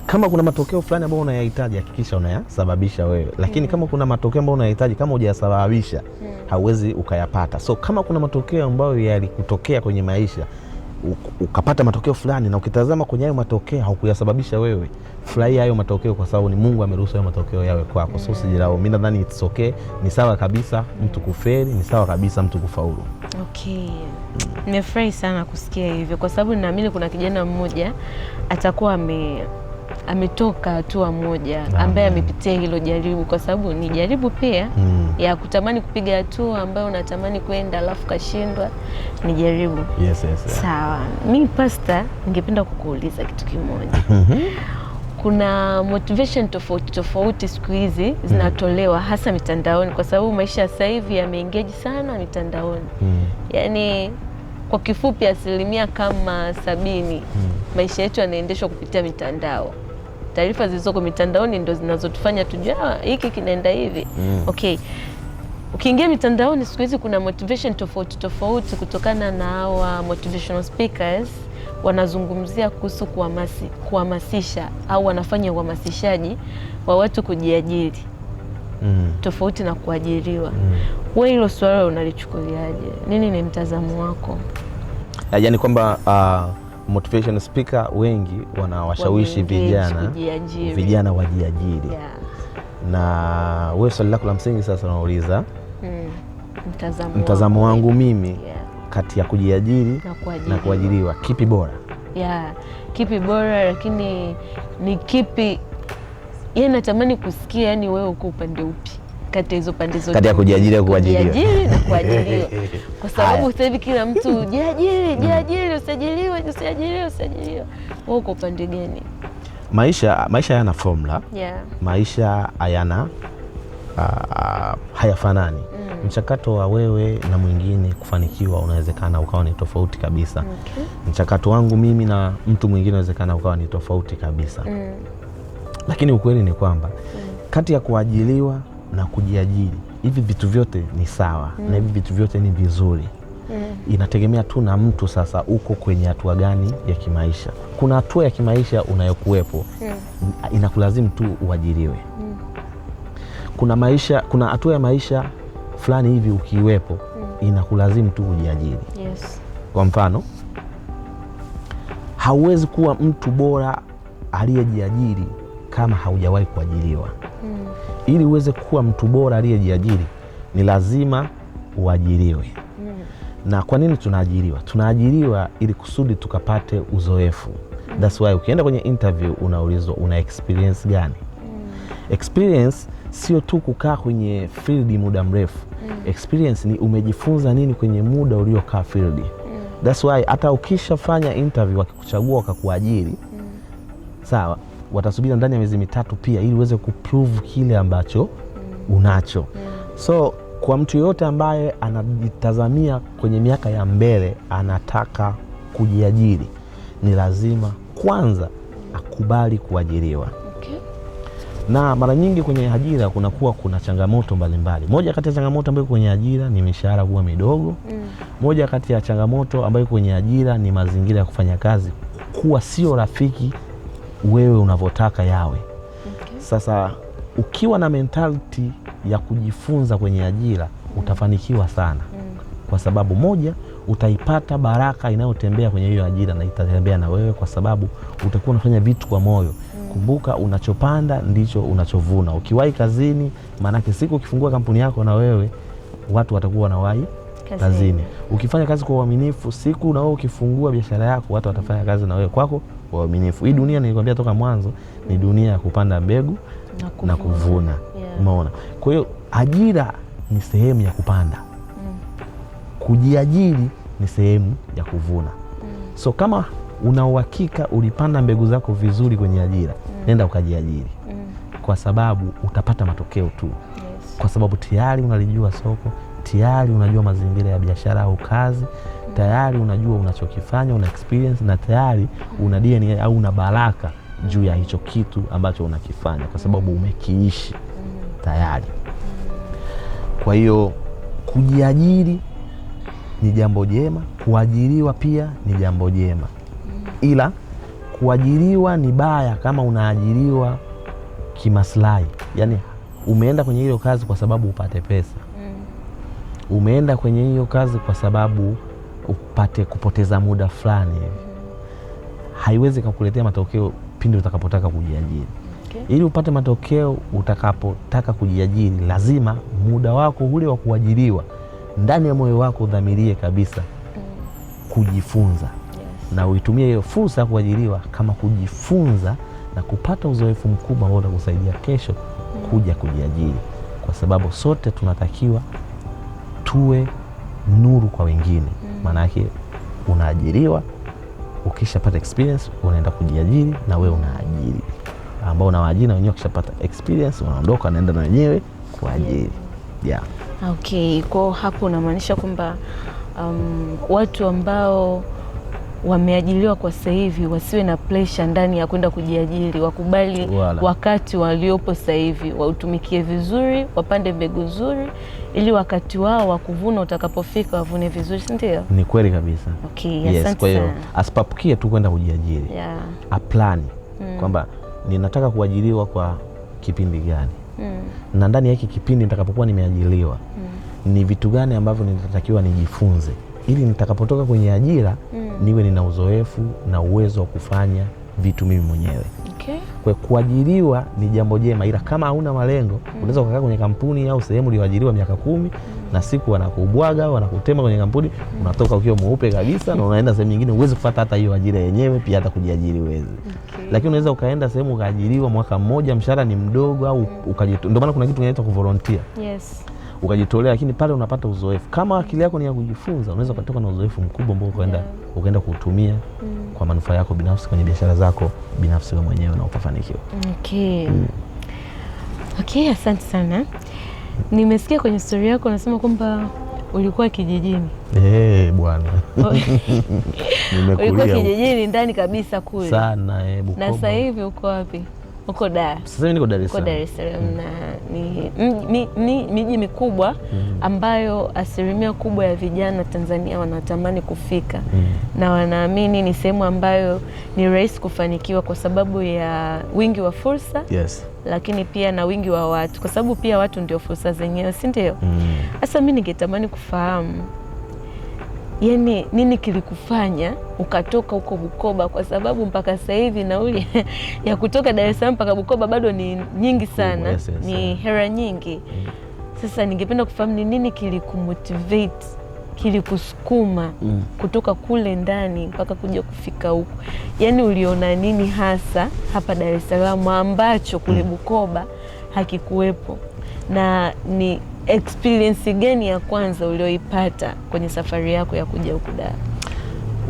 kama kuna matokeo fulani ambayo unayahitaji, hakikisha unayasababisha wewe. Lakini kama kuna matokeo ambayo unayahitaji kama hujayasababisha, hauwezi ukayapata. So kama kuna matokeo ambayo yalikutokea kwenye maisha, ukapata matokeo fulani na ukitazama kwenye hayo matokeo haukuyasababisha wewe, furahia hayo matokeo kwa sababu ni Mungu ameruhusu hayo matokeo yawe kwako. So usijilaumu. Mimi nadhani it's okay. Ni sawa kabisa mtu kufeli, ni sawa kabisa mtu kufaulu.
Nimefurahi sana kusikia hivyo, kwa sababu ninaamini kuna kijana mmoja atakuwa ametoka hatua moja ambaye amepitia hilo jaribu, kwa sababu ni jaribu pia ya kutamani kupiga hatua ambayo unatamani kwenda alafu kashindwa, ni jaribu.
Yes.
Sawa. Mimi Pastor, ningependa kukuuliza kitu kimoja. Kuna motivation tofauti siku hizi zinatolewa hasa mitandaoni, kwa sababu maisha sasa hivi yameengage sana mitandaoni. Yaani kwa kifupi 70% maisha yetu yanaendeshwa kupitia mitandao. Taarifa zilizoko mitandaoni ndo zinazotufanya tujue hiki kinaenda hivi. Ukiingia mitandaoni siku hizi kuna motivation tofauti kutokana na hawa motivational speakers wanazungumzia kuhusu kuhamasisha au wanafanya uhamasishaji wa watu kujiajiri. Tofauti na kuajiriwa. Wewe hilo swala unalichukuliaje? Nini ni mtazamo wako?
Yaani kwamba motivation speaker wengi wanawashawishi vijana wajiajiri. Na wewe swali lako la msingi sasa unauliza mtazamo wangu mimi kati ya kujiajiri na kuajiriwa, kipi bora?
Kipi bora, lakini ni kipi, yeye natamani kusikia, yani wewe uko upande upi kati hizo pande zote,
kati ya kujiajiri na kuajiriwa?
Kujiajiri na kuajiriwa. Kwa sababu sasa hivi kila mtu jiajiri, usajiliwe. Wewe uko upande gani?
Maisha hayana formula. Maisha hayafanani. Mchakato wa wewe na mwingine kufanikiwa unawezekana ukawa ni tofauti kabisa. Mchakato wangu mimi na mtu mwingine unawezekana ukawa ni tofauti kabisa. Lakini ukweli ni kwamba kati ya kuajiriwa na kujiajiri, hivi vitu vyote ni sawa na hivi vitu vyote ni vizuri. Inategemea tu na mtu sasa uko kwenye hatua gani ya kimaisha. Kuna hatua ya kimaisha unayokuwepo inakulazimu tu uajiriwe. Kuna hatua ya maisha fulani hivi ukiwepo inakulazimu tu ujiajiri. Kwa mfano, hauwezi kuwa mtu bora aliyejiajiri kama haujawahi kuajiriwa. Ili uweze kuwa mtu bora aliyejiajiri ni lazima uajiriwe. Na kwa nini tunaajiriwa? Tunaajiriwa ili kusudi tukapate uzoefu. That's why ukienda kwenye interview unaulizwa una experience gani? Experience sio tu kukaa kwenye field muda mrefu. Experience ni umejifunza nini kwenye muda uliokaa field. That's why hata ukishafanya interview wakikuchagua wakakuajiri, sawa, watasubiri ndani ya miezi 3 pia ili uweze kuprove kile ambacho unacho. So kwa mtu yote ambaye anajitazamia kwenye miaka ya mbele anataka kujiajiri, ni lazima kwanza akubali kuajiriwa.
Okay.
Na mara nyingi kwenye ajira kuna changamoto mbalimbali. Moja kati ya changamoto ambayo kwenye ajira ni mishahara kuwa midogo. Moja kati ya changamoto ambayo kwenye ajira ni mazingira ya kufanya kazi kuwa sio rafiki wewe unavyotaka yawe.
Okay.
Sasa ukiwa na mentality ya kujifunza kwenye ajira utafanikiwa sana. Kwa sababu moja, utaipata baraka inayotembea kwenye hiyo ajira na itatembea na wewe, kwa sababu utakuwa unafanya vitu kwa moyo. Kumbuka, unachopanda ndicho unachovuna. Ukiwahi kazini, maanake siku ukifungua kampuni yako na wewe watu watakuwa wanawahi kazini. Ukifanya kazi kwa uaminifu, siku na wewe ukifungua biashara yako watu watafanya kazi na wewe kwako kwa uaminifu. Hii dunia nilikwambia toka mwanzo ni dunia ya kupanda mbegu na kuvuna. Umeona? Kwa hiyo ajira ni sehemu ya kupanda. Kujiajiri ni sehemu ya kuvuna. So kama una uhakika ulipanda mbegu zako vizuri kwenye ajira, nenda ukajiajiri. Kwa sababu utapata matokeo tu. Kwa sababu tayari unalijua soko, tayari unajua mazingira ya biashara au kazi, tayari unajua unachokifanya, una experience, na tayari una DNA au una baraka juu ya hicho kitu ambacho unakifanya, kwa sababu umekiishi tayari. Kwa hiyo kujiajiri ni jambo jema, kuajiriwa pia ni jambo jema. Ila kuajiriwa ni baya kama unaajiriwa kimaslahi. Yaani umeenda kwenye hiyo kazi kwa sababu upate pesa. Umeenda kwenye hiyo kazi kwa sababu upate kupoteza muda fulani. Haiwezi kukuletea matokeo pindi utakapotaka kujiajiri. Okay. Ili upate matokeo utakapotaka kujiajiri, lazima muda wako ule wa kuajiriwa ndani ya moyo wako udhamirie kabisa kujifunza. Na uitumie hiyo fursa ya kuajiriwa kama kujifunza na kupata uzoefu mkubwa ambao utakusaidia kesho kuja kujiajiri. Kwa sababu sote tunatakiwa tuwe nuru kwa wengine. Maana yake unaajiriwa, ukishapata experience unaenda kujiajiri, na wewe unaajiri. Ambao unawaajiri na wenyewe ukishapata experience unaondoka unaenda na wenyewe kuajiri. Yeah.
Okay, kwa hapo unamaanisha kwamba watu ambao wameajiriwa kwa sasa hivi wasiwe na pressure ndani ya kwenda kujiajiri, wakubali wakati waliopo sasa hivi, wautumikie vizuri, wapande mbegu nzuri, ili wakati wao wa kuvuna utakapofika wavune vizuri, si ndio? Ni
kweli kabisa.
Okay, asante.
Yes, kwa hiyo asipapukie tu kwenda kujiajiri.
Yeah.
Aplani kwamba ninataka kuajiriwa kwa kipindi gani? Na ndani ya hiki kipindi nitakapokuwa nimeajiriwa ni vitu gani ambavyo nitatakiwa nijifunze, ili nitakapotoka kwenye ajira niwe nina uzoefu na uwezo wa kufanya vitu mimi mwenyewe.
Okay.
Kwa kuajiriwa ni jambo jema, ila kama hauna malengo unaweza kukaa kwenye kampuni au sehemu uliyoajiriwa miaka 10 na siku wanakubwaga au wanakutema kwenye kampuni, unatoka ukiwa mweupe kabisa na unaenda sehemu nyingine, uweze kufuata hata hiyo ajira yenyewe, pia hata kujiajiri uweze. Okay. Lakini unaweza ukaenda sehemu ukaajiriwa mwaka mmoja, mshahara ni mdogo, au ndio maana kuna kitu kinaitwa kuvolunteer.
Yes.
Ukajitolea, lakini pale unapata uzoefu. Kama akili yako ni ya kujifunza, unaweza kutoka na uzoefu mkubwa ambao ukaenda kuutumia kwa manufaa yako binafsi kwenye biashara zako binafsi wewe mwenyewe na ukafanikiwa.
Okay. Okay, asante sana. Nimesikia kwenye story yako unasema kwamba ulikuwa kijijini.
Bwana.
Ulikuwa kijijini ndani kabisa kule.
Sana Bukoba.
Na sasa hivi uko wapi? Uko Dar.
Sasa hivi niko Dar es Salaam.
Dar es Salaam. Na ni miji mikubwa ambayo asilimia kubwa ya vijana Tanzania wanatamani kufika. Na wanaamini ni sehemu ambayo ni rahisi kufanikiwa kwa sababu ya wingi wa fursa.
Yes.
Lakini pia na wingi wa watu, kwa sababu pia watu ndio fursa zenyewe, si ndio? Sasa mimi ningetamani kufahamu, yani nini kilikufanya ukatoka huko Bukoba, kwa sababu mpaka sasa hivi nauli ya kutoka Dar es Salaam mpaka Bukoba bado ni nyingi sana. Yes, ni hera nyingi. Sasa ningependa kufahamu ni nini kilikumotivate, kilikusukuma kutoka kule ndani mpaka kuja kufika huko. Yani uliona nini hasa hapa Dar es Salaam ambacho kule Bukoba hakikuwepo, na ni experience gani ya kwanza ulioipata kwenye safari yako ya kuja huku Dar?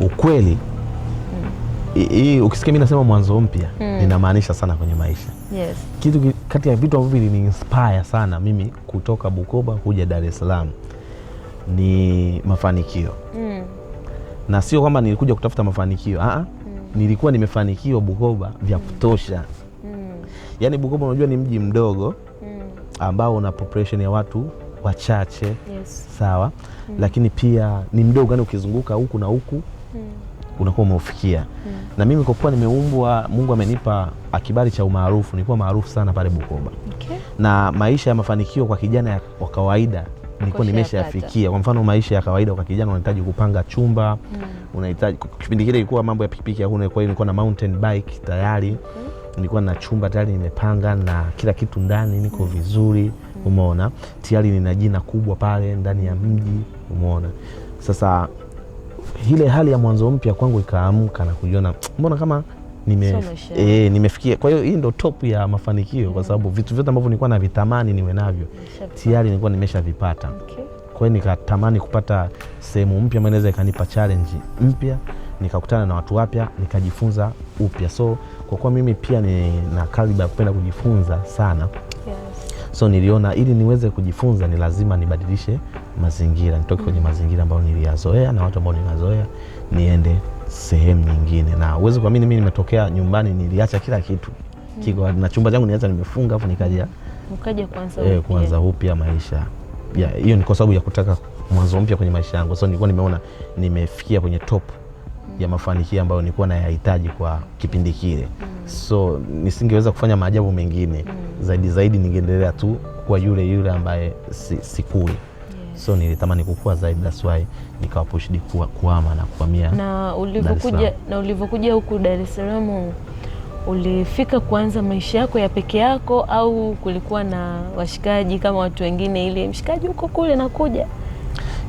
Ukweli ukisikia mimi nasema mwanzo mpya, ninamaanisha sana kwenye maisha.
Yes.
Kitu kati ya vitu ambavyo viliniinspire sana mimi kutoka Bukoba kuja Dar es Salaam ni mafanikio. Na sio kwamba nilikuja kutafuta mafanikio. nilikuwa nimefanikiwa Bukoba vya kutosha. Yaani Bukoba unajua ni mji mdogo ambao una population ya watu wachache.
Yes.
Sawa. Lakini pia ni mdogo, yani ukizunguka huku na huku unakuwa umeufikia. Na mimi kwa kuwa nimeumbwa, Mungu amenipa kibali cha umaarufu, nilikuwa maarufu sana pale Bukoba.
Okay.
Na maisha ya mafanikio kwa kijana wa kawaida nilikuwa nimeshafikia. Kwa mfano maisha ya kawaida kwa kijana unahitaji kupanga chumba, unahitaji, kipindi kile ilikuwa mambo ya pikipiki hakuna, kwa hiyo nilikuwa na mountain bike tayari. Nilikuwa na chumba tayari nimepanga na kila kitu ndani, niko vizuri, umeona. Tayari nina jina kubwa pale ndani ya mji, umeona. Sasa ile hali ya mwanzo mpya kwangu ikaamka na kujiona mbona kama nimefikia. Kwa hiyo hii ndo top ya mafanikio kwa sababu vitu vyote ambavyo nilikuwa navitamani niwe navyo tayari nilikuwa nimeshavipata.
Okay.
Kwa hiyo nikatamani kupata sehemu mpya ambayo inaweza ikanipa challenge mpya, nikakutana na watu wapya, nikajifunza upya. So kwa kuwa mimi pia na kaliba ya kupenda kujifunza sana.
Yes.
So niliona ili niweze kujifunza ni lazima nibadilishe mazingira, nitoke kwenye mazingira ambayo niliyazoea na watu ambao ninazoea, niende sehemu nyingine. Na uweze kuamini mimi nimetokea nyumbani, niliacha kila kitu. Kiko na chumba changu niacha nimefunga, afu nikaja kuanza upya maisha. Hiyo ni kwa sababu ya kutaka mwanzo mpya kwenye maisha yangu. So nilikuwa nimeona nimefikia kwenye top ya mafanikio ambayo nilikuwa nayahitaji kwa kipindi kile. So nisingeweza kufanya maajabu mengine. Zaidi ningeendelea tu kwa yule ambaye sikui. Yes. So nilitamani kukua zaidi, that's why nikawa pushed kuhama na kuhamia.
Na ulivyokuja huku Dar es Salaam, ulifika kuanza maisha yako ya peke yako au kulikuwa na washikaji kama watu wengine, ile mshikaji huko kule nakuja?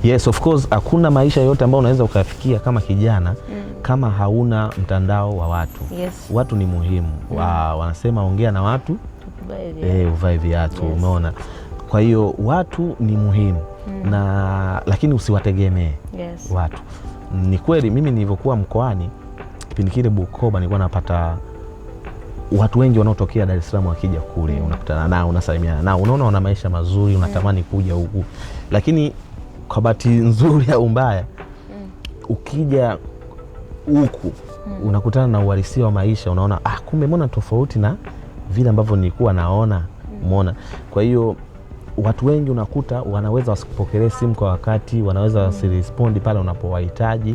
Yes, of course, hakuna maisha yote ambayo unaweza ukafikia kama kijana kama hauna mtandao wa watu.
Yes.
Watu ni muhimu. Wanasema ongea na watu, uvae viatu. Yes. Umeona? Kwa hiyo watu ni muhimu. Lakini usiwategemee.
Yes.
Watu. Ni kweli mimi nilivyokuwa mkoani kipindi kile Bukoba nilikuwa napata watu wengi wanaotokea Dar es Salaam wakija kule, unakutana nao, unasalimiana nao, unaona wana maisha mazuri, unatamani kuja huku. Lakini kwa bahati nzuri au mbaya, ukija huku unakutana na uhalisia wa maisha, unaona kumbe mbona tofauti na vile ambavyo nilikuwa naona, umeona. Kwa hiyo watu wengi unakuta wanaweza wasikupokelee simu kwa wakati, wanaweza wasirespondi pale unapowahitaji,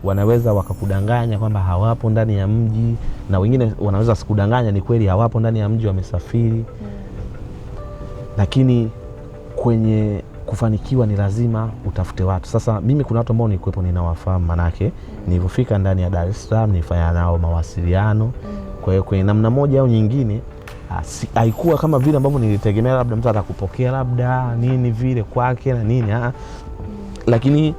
wanaweza wakakudanganya kwamba hawapo ndani ya mji, na wengine wanaweza wasikudanganya, ni kweli hawapo ndani ya mji, wamesafiri. Lakini kwenye kufanikiwa ni lazima utafute watu. Sasa mimi kuna watu ambao nilikuwepo ninawafahamu, manake nilipofika ndani ya Dar es Salaam nilifanya nao mawasiliano. Kwa hiyo kwa namna moja au nyingine haikuwa kama vile ambavyo nilitegemea labda mtu atakupokea labda nini vile kwake na nini. Lakini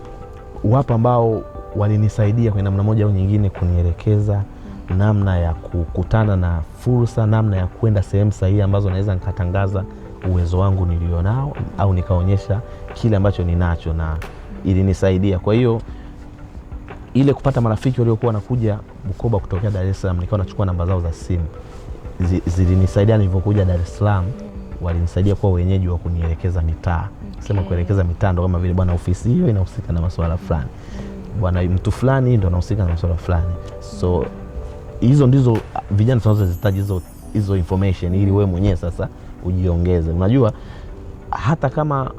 wapo ambao walinisaidia kwa namna moja au nyingine kunielekeza namna ya kukutana na fursa, namna ya kwenda sehemu sahihi ambazo naweza nikatangaza uwezo wangu nilionao au nikaonyesha kile ambacho ninacho, na ilinisaidia. Kwa hiyo ile kupata marafiki waliokuwa wanakuja Bukoba kutokea Dar es Salaam, nikawa nachukua namba zao za simu, zilinisaidia nilipokuja Dar es Salaam. Walinisaidia kwa wenyeji wa kunielekeza mitaa. Sema kuelekeza mitaa ndo kama vile bwana ofisi hiyo inahusika na masuala fulani, bwana mtu fulani ndo anahusika na masuala fulani. So hizo ndizo vijana tunazozihitaji, hizo information ili wewe mwenyewe sasa ujiongeze. Unajua hata kama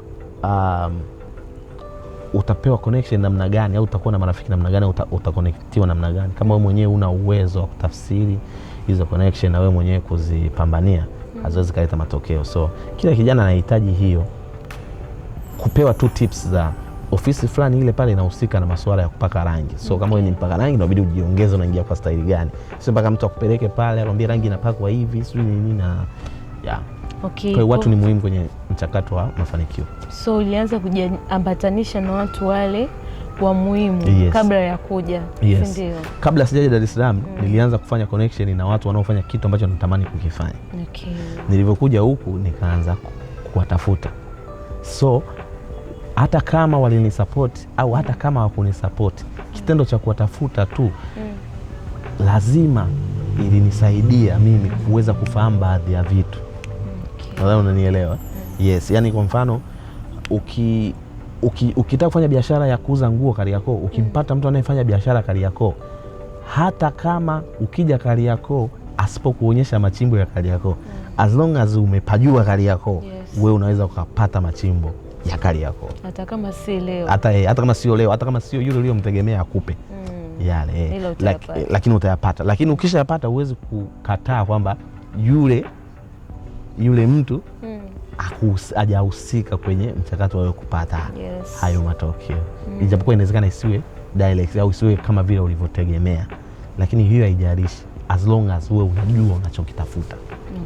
utapewa connection namna gani au utakuwa na marafiki namna gani, utakonektiwa namna gani, kama wewe mwenyewe una uwezo wa kutafsiri hizo connection na wewe mwenyewe kuzipambania, haziwezi kuleta matokeo. So kila kijana anahitaji hiyo, kupewa tu tips za ofisi fulani ile pale inahusika na masuala ya kupaka rangi. So kama wewe ni mpaka rangi inabidi ujiongeze, unaingia kwa style gani, sio mpaka mtu akupeleke pale akwambie rangi inapakwa hivi sio nini na
Okay.
Kwa watu ni muhimu kwenye mchakato wa mafanikio.
So ulianza kujiambatanisha na watu wale wa muhimu kabla ya kuja.
Yes. Ndio. Kabla sijaja Dar es Salaam nilianza kufanya connection na watu wanaofanya kitu ambacho natamani kukifanya.
Okay.
Nilivyokuja huku nikaanza kuwatafuta. So hata kama walinisupport au hata kama hawakunisupport, kitendo cha kuwatafuta tu lazima ilinisaidia mimi kuweza kufahamu baadhi ya vitu. Nadhani unanielewa. Yes, yani kwa mfano ukitaka kufanya biashara ya kuuza nguo Kariakoo, ukimpata mtu anayefanya biashara Kariakoo, hata kama ukija Kariakoo asipokuonyesha machimbo ya Kariakoo, as long as umepajua Kariakoo, wewe unaweza ukapata machimbo ya Kariakoo.
Hata kama si leo.
Hata kama sio leo, hata kama sio yule uliyomtegemea akupe. Yale. Lakini utayapata. Lakini ukishayapata huwezi kukataa kwamba yule mtu hajahusika kwenye mchakato wa kupata hayo matokeo. Ijapokuwa inawezekana isiwe direct au isiwe kama vile ulivyotegemea, lakini hiyo haijalishi as long as wewe unajua unachokitafuta.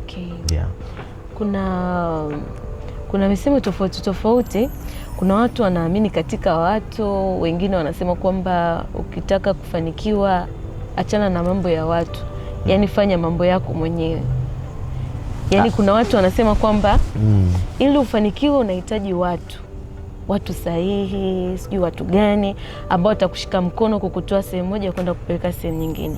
Okay.
Yeah.
Kuna misemo tofauti. Kuna watu wanaamini katika watu, wengine wanasema kwamba ukitaka kufanikiwa achana na mambo ya watu. Yaani fanya mambo yako mwenyewe. Yaani kuna watu wanasema kwamba ili ufanikiwe unahitaji watu sahihi, sijui watu gani ambao watakushika mkono kukutoa sehemu moja kwenda kupeleka sehemu nyingine.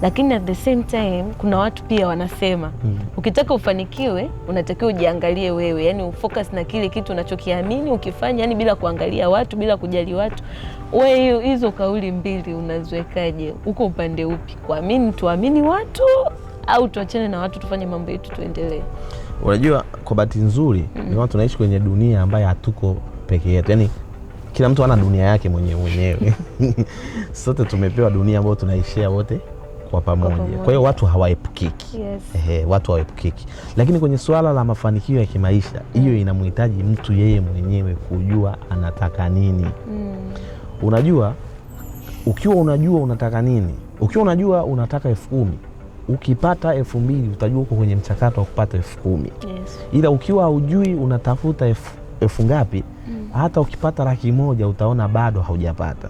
Lakini at the same time kuna watu pia wanasema ukitaka ufanikiwe unatakiwa ujiangalie wewe, yani ufocus na kile kitu unachokiamini ukifanya, yani bila kuangalia watu, bila kujali watu. Wewe hizo kauli mbili unaziwekaje? Uko upande upi? Tuamini watu au tuachane na watu tufanye mambo yetu tuendelee?
Unajua kwa bahati nzuri ni watu tunaishi kwenye dunia ambayo hatuko peke yetu. Yaani kila mtu ana dunia yake mwenyewe. Sote tumepewa dunia ambayo tunaishia wote kwa pamoja. Kwa hiyo watu hawaepukiki. Watu hawaepukiki. Lakini kwenye swala la mafanikio ya kimaisha, hiyo inamhitaji mtu yeye mwenyewe kujua anataka nini. Unajua ukiwa unajua unataka nini, ukiwa unajua unataka 10,000, ukipata 2,000 utajua uko kwenye mchakato wa kupata 10,000. Ila ukiwa hujui unatafuta elfu ngapi, hata ukipata 100,000 utaona bado haujapata.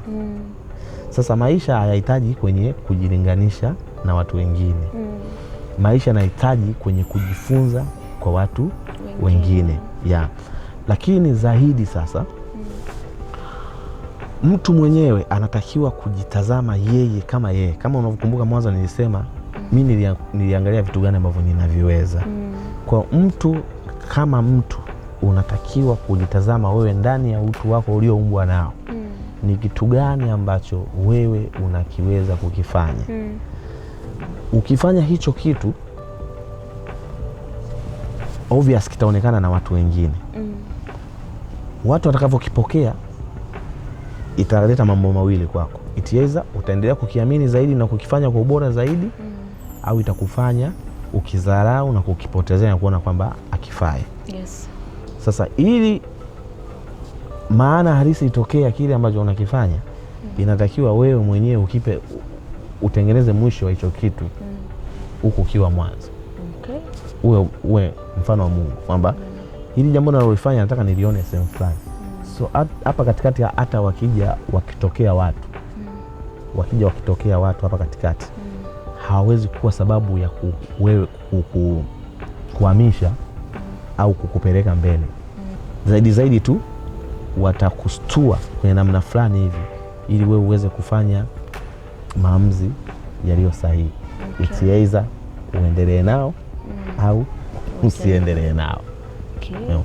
Sasa maisha hayahitaji kwenye kujilinganisha na watu wengine. Maisha yanahitaji kwenye kujifunza kwa watu wengine. Lakini zaidi sasa mtu mwenyewe anatakiwa kujitazama yeye. Kama unavyokumbuka mwanzo nilisema mimi niliangalia vitu gani ambavyo ninaviweza. Kwa mtu kama mtu unatakiwa kujitazama wewe ndani ya utu wako ulioumbwa nao. Ni kitu gani ambacho wewe unakiweza kukifanya. Ukifanya hicho kitu obvious kitaonekana na watu wengine. Watu watakavyokipokea italeta mambo mawili kwako. Itiweza utaendelea kukiamini zaidi na kukifanya kwa ubora zaidi, au itakufanya ukidharau na kukipotezea na kuona kwamba akifai. Sasa ili maana halisi itokea kile ambacho unakifanya, inatakiwa wewe mwenyewe utengeneze mwisho wa hicho kitu huko ukiwa mwanzo. Uwe mfano wa Mungu kwamba hili jambo nalolifanya nataka nilione sehemu fulani. So hapa katikati hata wakitokea watu hapa katikati hawawezi kuwa sababu ya wewe kuhamisha au kukupeleka mbele. Zaidi tu watakustua kwenye namna fulani hivi ili wewe uweze kufanya maamuzi yaliyo sahihi. Itiweza uendelee nao au usiendelee nao.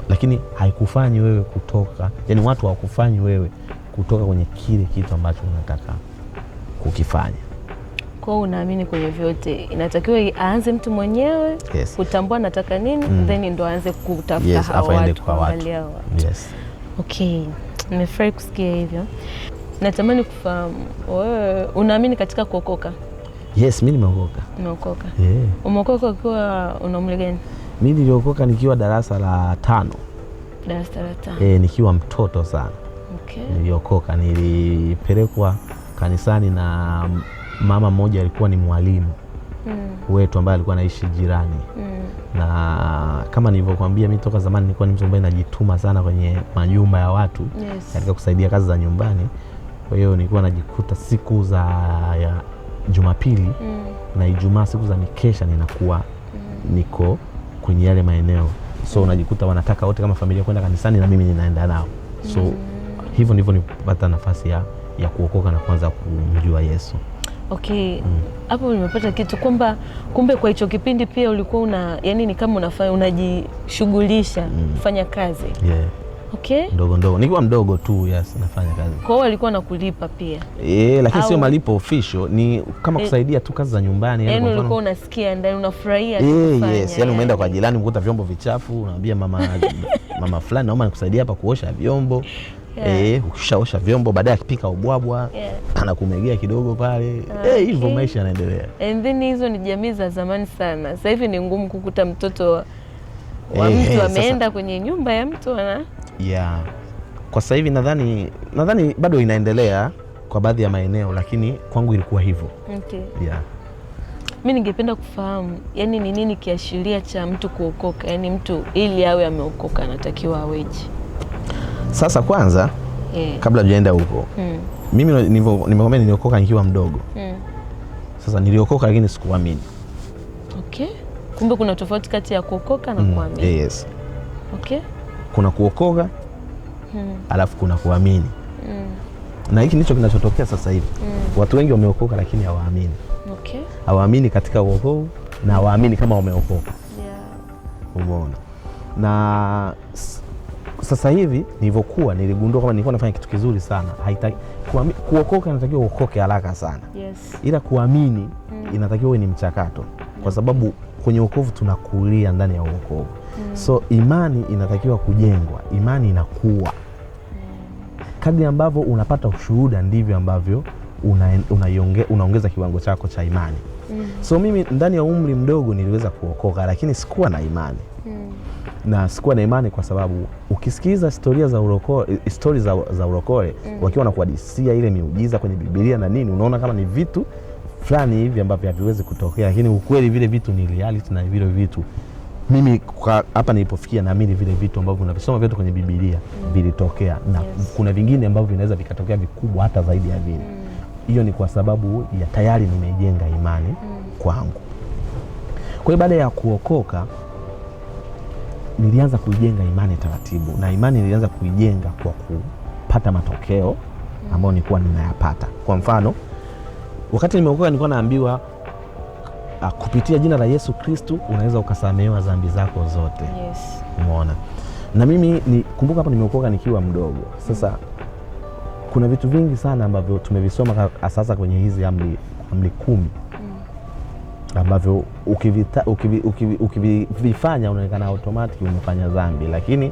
Lakini haikufanyi wewe kutoka, yani watu hawakufanyi wewe kutoka kwenye kile kitu ambacho unataka kukifanya.
Kwa unaamini kwenye vyote inatakiwa aanze mtu mwenyewe kutambua nataka nini, then ndo aanze kutafuta hawa watu, kuangalia watu. Okay, nimefurahi kusikia hivyo. Natamani kufahamu wewe unaamini katika kuokoka?
Yes, mimi nimeokoka.
Umeokoka? Umeokoka ukiwa una umri gani?
Mimi niliokoka nikiwa darasa la 5.
Darasa la 5.
Nikiwa mtoto sana. Niliokoka, nilipelekwa kanisani na mama mmoja alikuwa ni mwalimu wetu ambaye alikuwa anaishi jirani. Na kama nilivyokuambia mimi toka zamani nilikuwa ni mtu ambaye najituma sana kwenye majumba ya watu katika kusaidia kazi za nyumbani. Kwa hiyo nilikuwa najikuta siku za Jumapili na Ijumaa, siku za mikesha ninakuwa niko kwenye yale maeneo. So unajikuta wanataka wote kama familia kwenda kanisani na mimi ninaenda nao. So hivyo ndivyo nilipata nafasi ya kuokoka na kuanza kumjua Yesu.
Okay. Hapo nimepata kitu kwamba kumbe kwa hicho kipindi pia ulikuwa yani ni kama unajishughulisha kufanya kazi. Okay.
Ndogo. Nikiwa mdogo tu, yes, nafanya kazi.
Kwa hiyo walikuwa nakulipa pia?
Lakini sio malipo official, ni kama kusaidia tu kazi za nyumbani.
Yaani ulikuwa unasikia ndani unafurahia kufanya.
Yes, yani umeenda kwa jirani mkuta vyombo vichafu, unamwambia mama fulani naomba nikusaidia hapa kuosha vyombo. Ukishaosha vyombo baadaye akipika ubwabwa, anakumegea kidogo pale. Hivyo maisha yanaendelea.
And then hizo ni jamii za zamani sana. Sasa hivi ni ngumu kukuta mtoto wa mtu ameenda kwenye nyumba ya mtu
Kwa sasa hivi nadhani bado inaendelea kwa baadhi ya maeneo, lakini kwangu ilikuwa hivyo.
Okay. Mimi ningependa kufahamu, yani ni nini kiashiria cha mtu kuokoka? Yani mtu ili awe ameokoka anatakiwa aweje?
Sasa kwanza kabla hujaenda huko, mimi nimekwambia niliokoka nikiwa mdogo. Sasa niliokoka lakini sikuamini.
Okay. Kumbe kuna tofauti kati ya kuokoka na kuamini.
Yes.
Okay.
Kuna kuokoka alafu kuna kuamini. Na hiki ndicho kinachotokea sasa hivi. Watu wengi wameokoka lakini hawaamini.
Okay.
Hawaamini katika wokovu na hawaamini kama wameokoka. Umeona? Na sasa hivi niligundua kama nilikuwa nafanya kitu kizuri sana. Kuokoka inatakiwa uokoke haraka sana.
Yes.
Ila kuamini inatakiwa uwe ni mchakato. Kwa sababu kwenye wokovu tunakulia ndani ya wokovu. So imani inatakiwa kujengwa. Imani inakuwa. Kadri ambavyo unapata ushuhuda ndivyo ambavyo unaongeza kiwango chako cha imani. So mimi ndani ya umri mdogo niliweza kuokoka lakini sikuwa na imani. Na sikuwa na imani kwa sababu ukisikiza stories za urokole wakiwa wanakuhadisia ile miujiza kwenye Biblia na nini, unaona kama ni vitu fulani hivi ambavyo haviwezi kutokea, lakini ukweli vile vitu ni reality na vile vitu mimi hapa nilipofikia naamini vile vitu ambavyo unavisoma vyote kwenye Biblia vilitokea na kuna vingine ambavyo vinaweza vikatokea vikubwa hata zaidi ya vile. Hiyo ni kwa sababu ya tayari nimejenga imani kwangu. Kwa hiyo baada ya kuokoka nilianza kuijenga imani taratibu, na imani nilianza kuijenga kwa kupata matokeo ambayo nilikuwa ninayapata. Kwa mfano, wakati nimeokoka nilikuwa naambiwa kupitia jina la Yesu Kristo unaweza ukasamehewa dhambi zako zote.
Yes.
Umeona? Na mimi kumbuka hapa nimeokoka nikiwa mdogo. Sasa kuna vitu vingi sana ambavyo tumevisoma sasa kwenye hizi amri 10 ambavyo ukivifanya unaonekana automatic umefanya dhambi, lakini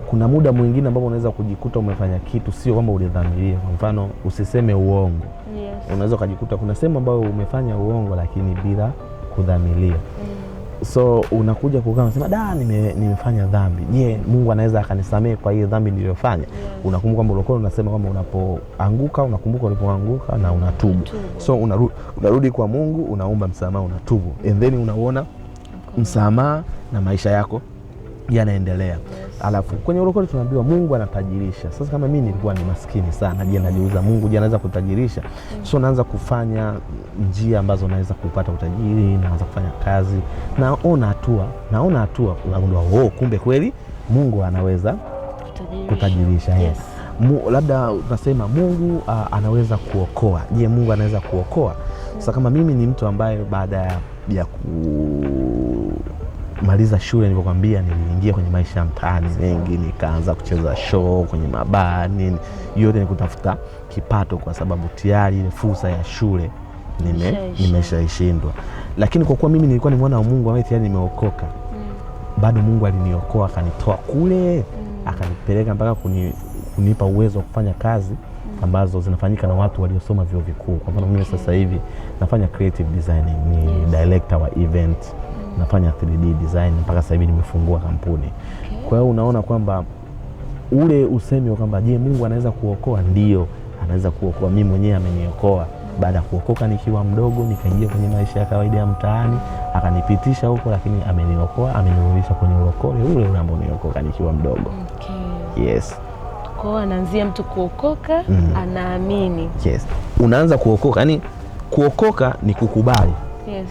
kuna muda mwingine ambapo unaweza kujikuta umefanya kitu sio kwamba ulidhamiria. Kwa mfano, usiseme uongo.
Yes.
Unaweza kujikuta kuna sehemu ambayo umefanya uongo lakini bila kudhamiria. So unakuja kukaa unasema nimefanya dhambi. Je, Mungu anaweza akanisamehe kwa hiyo dhambi niliyofanya? Unakumbuka kwamba ulikuwa unasema kwamba unapoanguka unakumbuka ulipoanguka na unatubu. So unarudi kwa Mungu, unaomba msamaha, unatubu. And then unaona msamaha na maisha yako yanaendelea. Alafu kwenye urokole tunaambiwa Mungu anatajirisha. Sasa kama mimi nilikuwa ni maskini sana, je, najiuliza Mungu anaweza kutajirisha? So naanza kufanya njia ambazo naweza kupata utajiri, naanza kufanya kazi, naona hatua unagundua kumbe kweli Mungu anaweza kutajirisha.
Yes.
Labda tunasema Mungu anaweza kuokoa. Je, Mungu anaweza kuokoa? Sasa kama mimi ni mtu ambaye baada ya maliza shule nilipokuambia niliingia kwenye maisha ya mtaani mengi, nikaanza kucheza show kwenye mabaa nini, yote ni kutafuta kipato kwa sababu tayari ile fursa ya shule nimeshaishindwa. Lakini kwa kuwa mimi nilikuwa nimeona Mungu ambaye tayari nimeokoka, bado Mungu aliniokoa akanitoa kule akanipeleka mpaka kunipa uwezo wa kufanya kazi ambazo zinafanyika na watu waliosoma vyuo vikuu. Kwa mfano mimi sasa hivi nafanya creative designing, ni director wa event, nafanya 3D design, mpaka sasa hivi nimefungua kampuni. Kwa hiyo unaona kwamba ule usemi kwamba je, Mungu anaweza kuokoa? Ndio, anaweza kuokoa. Mimi mwenyewe ameniokoa baada ya kuokoka nikiwa mdogo, nikaingia kwenye maisha ya kawaida ya mtaani, akanipitisha huko, lakini ameniokoa, amenirudisha kwenye urokole ule ambao niliokoka nikiwa mdogo. Yes.
Kwa anaanzia mtu kuokoka, anaamini.
Yes. Unaanza kuokoka, yani kuokoka ni kukubali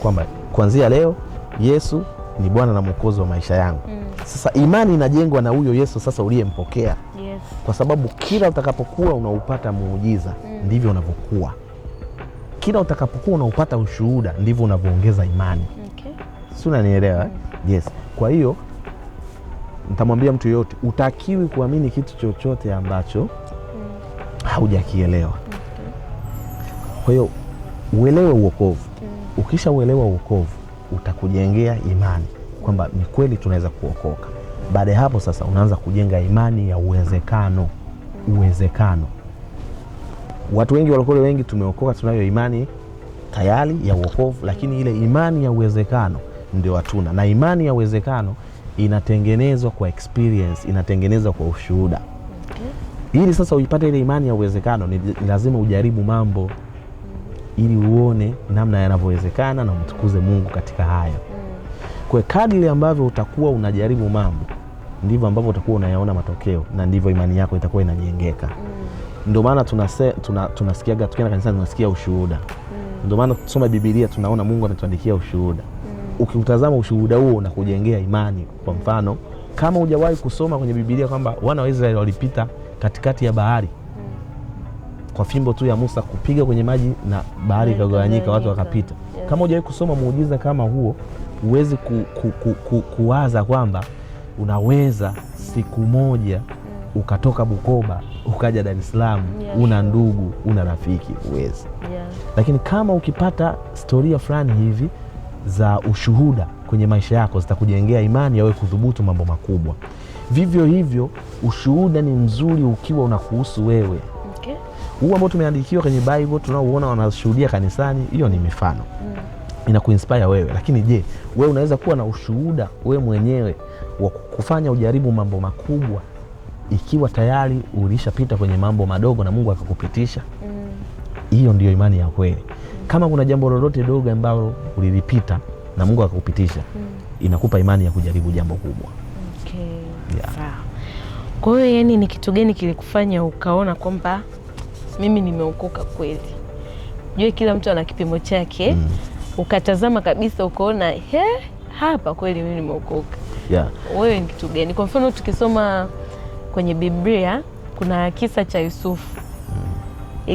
kwamba kuanzia leo Yesu ni Bwana na Mwokozi wa maisha yangu. Sasa imani inajengwa na huyo Yesu sasa uliyempokea.
Yes.
Kwa sababu kila utakapokuwa unaupata muujiza ndivyo unavyokuwa. Kila utakapokuwa unaupata ushuhuda ndivyo unavyoongeza imani. Si unanielewa? Yes. Kwa hiyo nitamwambia mtu yote, utakiwi kuamini kitu chochote ambacho haujakielewa. Kwa hiyo uelewe uokovu. Ukisha uelewa uokovu, utakujengea imani kwamba ni kweli tunaweza kuokoka. Baada ya hapo sasa unaanza kujenga imani ya uwezekano. Watu wengi, walokole wengi tumeokoka, tunayo imani tayari ya uokovu, lakini ile imani ya uwezekano ndio hatuna. Na imani ya uwezekano inatengenezwa kwa experience, inatengenezwa kwa ushuhuda. Ili sasa uipate ile imani ya uwezekano, ni lazima ujaribu mambo ili uone namna yanavyowezekana na umtukuze Mungu katika hayo. Kwa kadri ambavyo utakuwa unajaribu mambo, ndivyo ambavyo utakuwa unayaona matokeo, na ndivyo imani yako itakuwa inajengeka. Ndio maana tunasikiaga tukienda kanisani tunasikia ushuhuda. Ndio maana tusoma Biblia tunaona Mungu anatuandikia ushuhuda. Ukiutazama ushuhuda huo unakujengea imani. Kwa mfano, kama hujawahi kusoma kwenye Biblia kwamba wana wa Israeli walipita katikati ya bahari kwa fimbo tu ya Musa kupiga kwenye maji na bahari ikagawanyika, watu wakapita. Kama hujawahi kusoma muujiza kama huo, huwezi kuwaza kwamba unaweza siku moja ukatoka Bukoba ukaja Dar es Salaam, una ndugu, una rafiki, huwezi. Lakini kama ukipata historia fulani hivi za ushuhuda kwenye maisha yako, zitakujengea imani ya wewe kudhubutu mambo makubwa. Vivyo hivyo ushuhuda ni mzuri ukiwa unakuhusu wewe. Huu ambao tumeandikiwa kwenye Bible, tunaoona wanashuhudia kanisani, hiyo ni mifano. Inakuinspire wewe. Lakini je, wewe unaweza kuwa na ushuhuda wewe mwenyewe wa kufanya ujaribu mambo makubwa ikiwa tayari ulishapita kwenye mambo madogo na Mungu akakupitisha? Hiyo ndio imani ya kweli. Kama kuna jambo lolote dogo ambalo ulilipita na Mungu akakupitisha, inakupa imani ya kujaribu jambo kubwa.
Sawa. Kwa hiyo yani ni kitu gani kilikufanya ukaona kwamba mimi nimeokoka kweli? Jue kila mtu ana kipimo chake. Ukatazama kabisa ukaona hapa kweli mimi nimeokoka. Wewe ni kitu gani? Kwa mfano tukisoma kwenye Biblia kuna kisa cha Yusufu.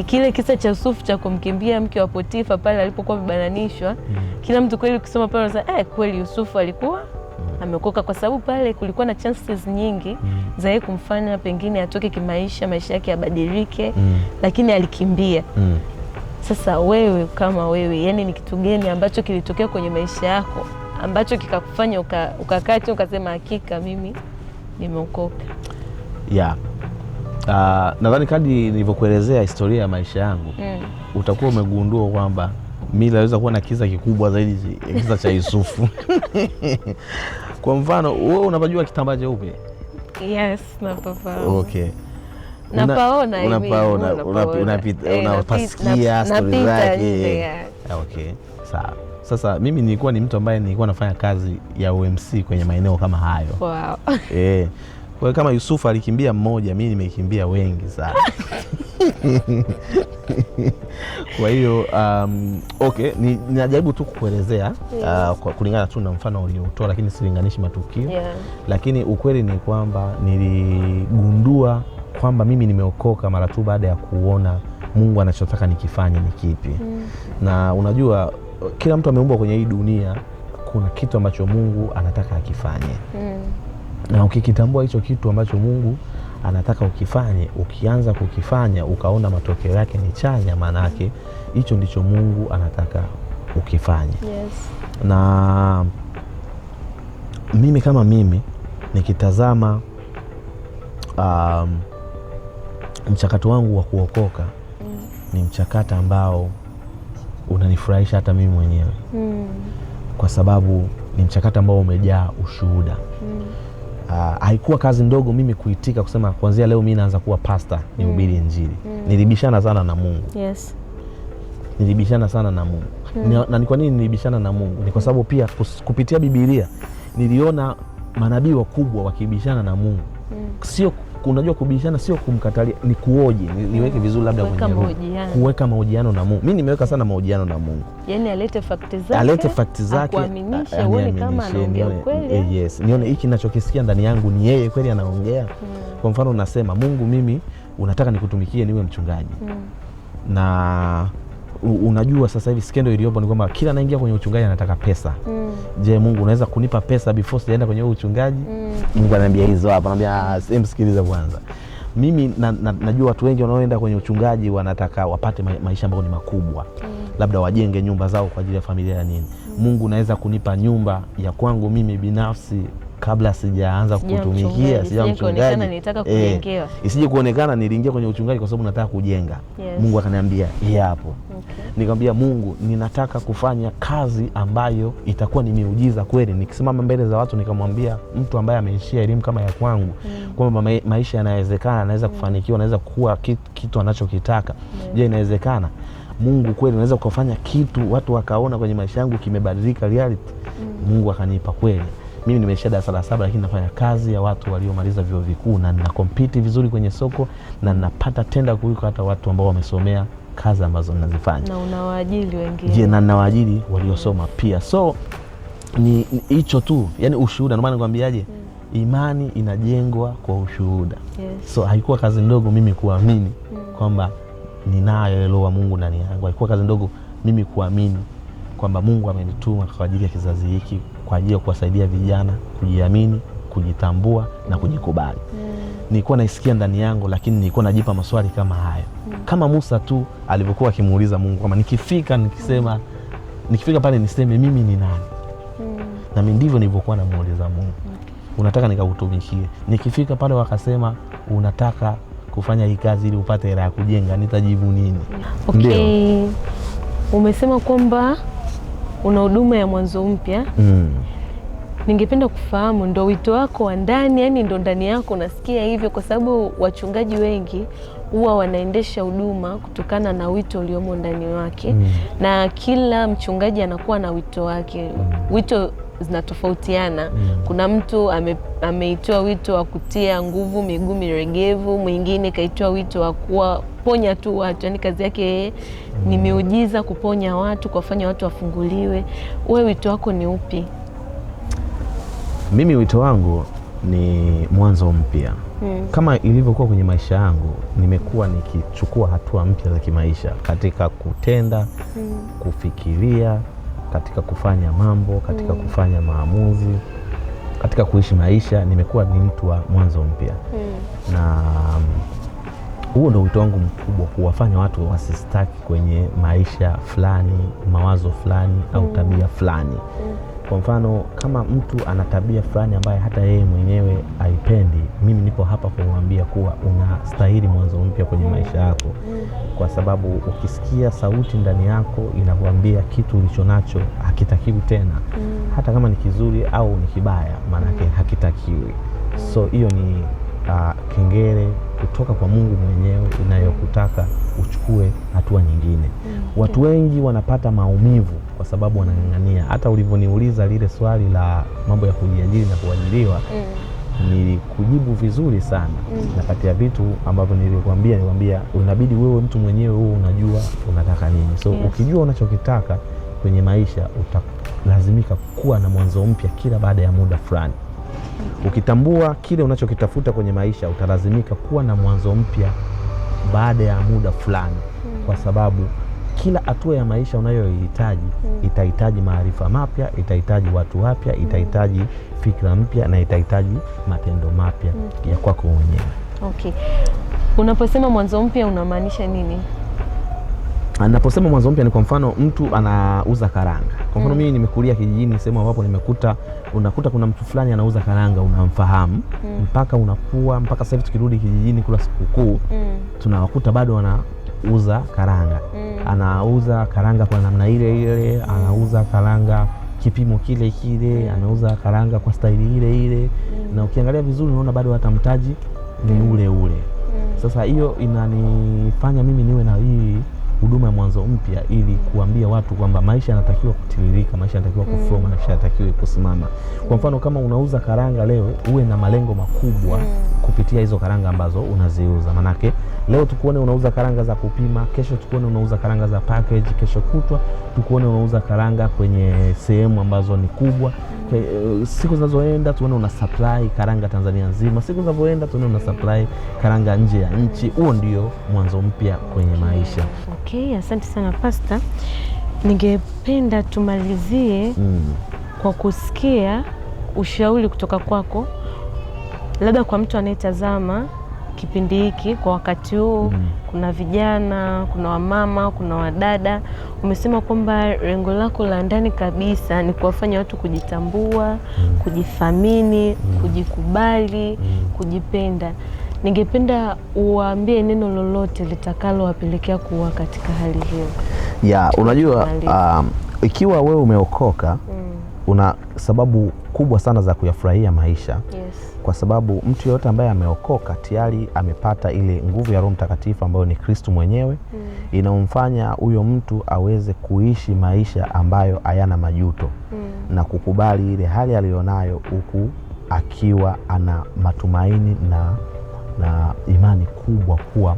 Kile kisa cha Yusufu cha kumkimbia mke wa Potifa pale alipokuwa amebananishwa. Kila mtu kweli ukisoma pale unasema kweli Yusufu alikuwa ameokoka, kwa sababu pale kulikuwa na chances nyingi za yeye kumfanya pengine atoke kimaisha, maisha yake yabadilike, lakini alikimbia. Sasa wewe kama wewe, yani ni kitu gani ambacho kilitokea kwenye maisha yako ambacho kikakufanya ukakaa tu ukasema hakika mimi nimeokoka?
Nadhani kadri nilivyokuelezea historia ya maisha yangu, utakuwa umegundua kwamba mimi naweza kuwa na kisa kikubwa zaidi ya kisa cha Yusufu. Kwa mfano, wewe unapajua kitambaa cheupe?
Yes, napafahamu.
Okay.
Unapaona,
unapasikia story zake. Okay. Sawa. Sasa mimi nilikuwa ni mtu ambaye nilikuwa nafanya kazi ya UMC kwenye maeneo kama hayo.
Wow.
Kwa hiyo kama Yusufu alikimbia mmoja, mimi nimekimbia wengi sana. Kwa hiyo okay, ninajaribu tu kukuelezea kwa kulingana tu na mfano uliotoa, lakini silinganishi matukio. Lakini ukweli ni kwamba niligundua kwamba mimi nimeokoka mara tu baada ya kuona Mungu anachotaka nikifanye ni kipi. Na unajua kila mtu ameumbwa kwenye hii dunia, kuna kitu ambacho Mungu anataka akifanye. Na ukikitambua hicho kitu ambacho Mungu anataka ukifanye, ukianza kukifanya ukaona matokeo yake ni chanya, maana yake hicho ndicho Mungu anataka ukifanye. Na mimi kama mimi nikitazama mchakato wangu wa kuokoka, ni mchakato ambao unanifurahisha hata mimi mwenyewe. Kwa sababu ni mchakato ambao umejaa ushuhuda. Haikuwa kazi ndogo mimi kuitika kusema kuanzia leo mimi naanza kuwa pastor nihubiri Injili. Nilibishana sana na Mungu. Nilibishana sana na Mungu. Na ni kwa nini nilibishana na Mungu? Ni kwa sababu pia kupitia Biblia niliona manabii wakubwa wakibishana na Mungu. Sio, unajua kubishana sio kumkatalia, ni kuoji. Niweke vizuri labda kuweka mahojiano na Mungu. Mimi nimeweka sana mahojiano na Mungu.
Yaani alete fakti zake, kuaminisha uone kama anaongea kweli.
Yes, nione hiki ninachokisikia ndani yangu ni yeye kweli anaongea. Kwa mfano unasema, Mungu mimi unataka nikutumikie niwe mchungaji. Na unajua sasa hivi skendo iliyopo ni kwamba kila anaingia kwenye uchungaji anataka pesa. Je, Mungu unaweza kunipa pesa before sijaenda kwenye uchungaji? Mungu ananiambia hizo hapa, ananiambia msikilize kwanza. Mimi najua watu wengi wanaoenda kwenye uchungaji wanataka wapate maisha ambayo ni makubwa. Labda wajenge nyumba zao kwa ajili ya familia ya nini. Mungu unaweza kunipa nyumba ya kwangu mimi binafsi kabla sijaanza kukutumikia, sijaanza mchungaji.
Nitaka kujengewa.
Isije kuonekana niliingia kwenye uchungaji kwa sababu nataka kujenga. Mungu akaniambia, hapo. Nikamwambia Mungu, ninataka kufanya kazi ambayo itakuwa ni miujiza kweli. Nikisimama mbele za watu nikamwambia mtu ambaye ameishia elimu kama ya kwangu kwamba maisha yanawezekana, anaweza kufanikiwa, anaweza kuwa kitu anachokitaka. Je, inawezekana? Mungu kweli unaweza kufanya kitu watu wakaona kwenye maisha yangu kimebadilika reality? Mungu akanipa kweli. Mimi nimesha darasa la 7 lakini nafanya kazi ya watu waliomaliza vyuo vikuu na nina compete vizuri kwenye soko na ninapata tenda kuliko hata watu ambao wamesomea kazi ambazo ninazifanya.
Na unawaajiri wengine.
Je, na ninawaajiri waliosoma pia. So ni hicho tu, yani ushuhuda. Ndio maana nikwambiaje, imani inajengwa kwa ushuhuda. So haikuwa kazi ndogo mimi kuamini kwamba ninayo roho wa Mungu ndani yangu. Haikuwa kazi ndogo mimi kuamini kwamba Mungu amenituma kwa ajili ya kizazi hiki, kwa ajili ya kuwasaidia vijana kujiamini, kujitambua na kujikubali. Nilikuwa naisikia ndani yangu, lakini nilikuwa najipa maswali kama hayo. Kama Musa tu alivyokuwa akimuuliza Mungu kama nikifika pale niseme mimi ni nani? Na mimi ndivyo nilivyokuwa namuuliza Mungu. Unataka nikakutumikie? Nikifika pale wakasema unataka kufanya hii kazi ili upate hela ya kujenga, nitajibu nini?
Okay. Umesema kwamba una huduma ya mwanzo mpya. Ningependa kufahamu ndo wito wako wa ndani, yani ndo ndani yako unasikia hivyo? Kwa sababu wachungaji wengi huwa wanaendesha huduma kutokana na wito uliomo ndani wake. Na kila mchungaji anakuwa na wito wake. Wito zinatofautiana. Kuna mtu ameitoa wito wa kutia nguvu miguu miregevu, mwingine kaitoa wito wa kuwaponya tu watu, yani kazi yake ni miujiza, kuponya watu, kuwafanya watu wafunguliwe. Wewe wito wako ni upi?
Mimi wito wangu ni mwanzo mpya. Kama ilivyokuwa kwenye maisha yangu, nimekuwa nikichukua hatua mpya za kimaisha katika kutenda, kufikiria, katika kufanya mambo, katika kufanya maamuzi, katika kuishi maisha. Nimekuwa ni mtu wa mwanzo mpya. Na huo ndio wito wangu mkubwa, kuwafanya watu wasistaki kwenye maisha fulani, mawazo fulani au tabia fulani. Kwa mfano, kama mtu ana tabia fulani ambaye hata yeye mwenyewe haipendi, mimi nipo hapa kumwambia kuwa unastahili mwanzo mpya kwenye maisha yako. Kwa sababu ukisikia sauti ndani yako inakuambia kitu ulichonacho hakitakiwi tena, hata kama ni kizuri au ni kibaya, maana yake hakitakiwi. So hiyo ni kengele kutoka kwa Mungu mwenyewe inayokutaka uchukue hatua nyingine. Watu wengi wanapata maumivu kwa sababu wanang'ang'ania. Hata ulivyoniuliza lile swali la mambo ya kujiajiri na kuajiriwa, nilikujibu vizuri sana. Na kati ya vitu ambavyo nilikwambia unabidi wewe mtu mwenyewe wewe unajua unataka nini. So ukijua unachokitaka kwenye maisha, utalazimika kuwa na mwanzo mpya kila baada ya muda fulani. Ukitambua kile unachokitafuta kwenye maisha, utalazimika kuwa na mwanzo mpya baada ya muda fulani. Kwa sababu kila hatua ya maisha unayohitaji itahitaji maarifa mapya, itahitaji watu wapya, itahitaji fikra mpya na itahitaji matendo mapya ya kwako mwenyewe.
Okay. Unaposema mwanzo mpya unamaanisha nini?
Anaposema mwanzo mpya ni kwa mfano mtu anauza karanga. Kwa mfano mimi nimekulia kijijini sehemu ambapo unakuta kuna mtu fulani anauza karanga, unamfahamu mpaka unakuwa, mpaka sasa hivi tukirudi kijijini kula sikukuu tunawakuta bado wanauza karanga. Anauza karanga kwa namna ile ile, anauza karanga kipimo kile kile, anauza karanga kwa staili ile ile. Na ukiangalia vizuri unaona bado hata mtaji ni ule ule. Sasa hiyo inanifanya mimi niwe na hii huduma ya mwanzo mpya, ili kuambia watu kwamba maisha yanatakiwa kutiririka, maisha yanatakiwa kuflow, maisha yanatakiwa kusimama. Kwa mfano kama unauza karanga leo, uwe na malengo makubwa kupitia hizo karanga ambazo unaziuza. Manake leo tukuone unauza karanga za kupima, kesho tukuone unauza karanga za package, kesho kutwa tukuone unauza karanga kwenye sehemu ambazo ni kubwa. Siku zinazoenda tuone una supply karanga Tanzania nzima, siku zinazoenda tuone una supply karanga nje ya nchi. Huo ndio mwanzo mpya kwenye maisha.
Okay, asante sana Pastor. Ningependa tumalizie kwa kusikia ushauri kutoka kwako, labda kwa mtu anayetazama kipindi hiki kwa wakati huu. Kuna vijana, kuna wamama, kuna wadada. Umesema kwamba lengo lako la ndani kabisa ni kuwafanya watu kujitambua, kujithamini, kujikubali, kujipenda. Ningependa uwaambie neno lolote litakalo wapelekea kuwa katika hali hiyo.
Unajua ikiwa wewe umeokoka, una sababu kubwa sana za kuyafurahia maisha.
Yes.
Kwa sababu mtu yote ambaye ameokoka tayari amepata ile nguvu ya Roho Mtakatifu ambayo ni Kristo mwenyewe. Inamfanya huyo mtu aweze kuishi maisha ambayo hayana majuto na kukubali ile hali aliyonayo, huku akiwa ana matumaini na imani kubwa kuwa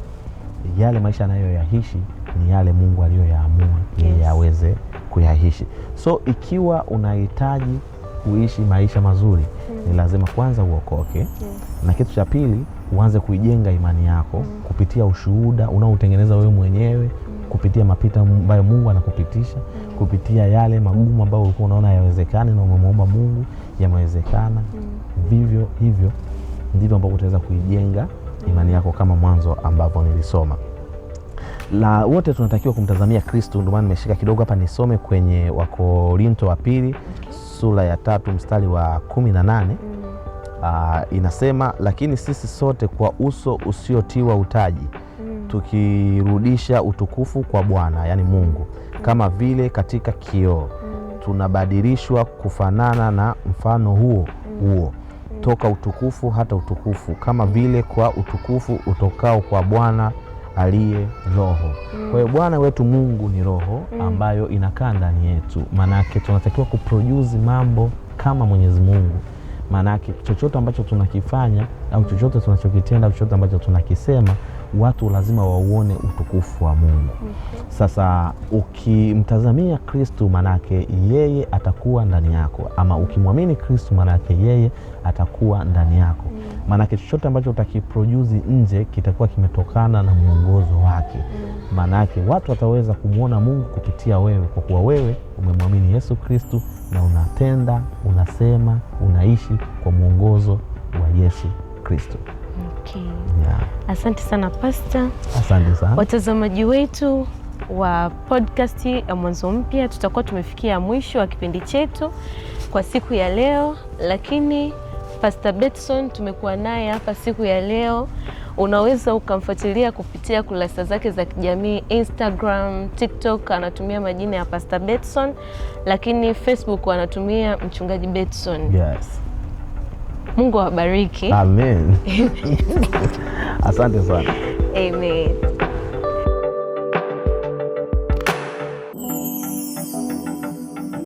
yale maisha anayoyaishi ni yale Mungu aliyoyaamua yeye aweze kuyaishi. So ikiwa unahitaji kuishi maisha mazuri, ni lazima kwanza uokoke. Na kitu cha pili, uanze kuijenga imani yako kupitia ushuhuda unaotengeneza wewe mwenyewe, kupitia mapito ambayo Mungu anakupitisha, kupitia yale magumu ambayo ulikuwa unaona hayawezekani na umemwomba Mungu yamewezekana. Vivyo hivyo ndivyo ambavyo utaweza kuijenga imani yako kama mwanzo ambavyo nilisoma. La wote tunatakiwa kumtazamia Kristo. Ndio maana nimeshika kidogo hapa nisome kwenye Wakorinto wa pili sura ya 3 mstari wa 18. Inasema, lakini sisi sote kwa uso usiotiwa utaji tukirudisha utukufu kwa Bwana, yani Mungu, kama vile katika kioo, tunabadilishwa kufanana na mfano huo toka utukufu hata utukufu, kama vile kwa utukufu utokao kwa Bwana aliye Roho. Kwa hiyo Bwana wetu Mungu ni Roho ambayo inakaa ndani yetu. Manake tunatakiwa kuproduce mambo kama Mwenyezi Mungu. Manake chochote ambacho tunakifanya au chochote tunachokitenda, chochote ambacho tunakisema, watu lazima wauone utukufu wa Mungu. Sasa ukimtazamia Kristo, manake yeye atakuwa ndani yako, ama ukimwamini Kristo, manake yeye atakuwa ndani yako. Manake chochote ambacho utakiproduce nje kitakuwa kimetokana na mwongozo wake. Manake watu wataweza kumuona Mungu kupitia wewe, kwa kuwa wewe umemwamini Yesu Kristo na unatenda, unasema, unaishi kwa mwongozo wa Yesu Kristo.
Okay. Asante sana Pastor.
Asante sana.
Watazamaji wetu wa podcast ya Mwanzo Mpya, tutakuwa tumefikia mwisho wa kipindi chetu kwa siku ya leo, lakini Pastor Betson tumekuwa naye hapa siku ya leo. Unaweza ukamfuatilia kupitia kurasa zake za kijamii, Instagram, TikTok anatumia majina ya Pastor Betson, lakini Facebook anatumia Mchungaji Betson.
Yes.
Mungu awabariki.
Amen. Asante sana.
Amen.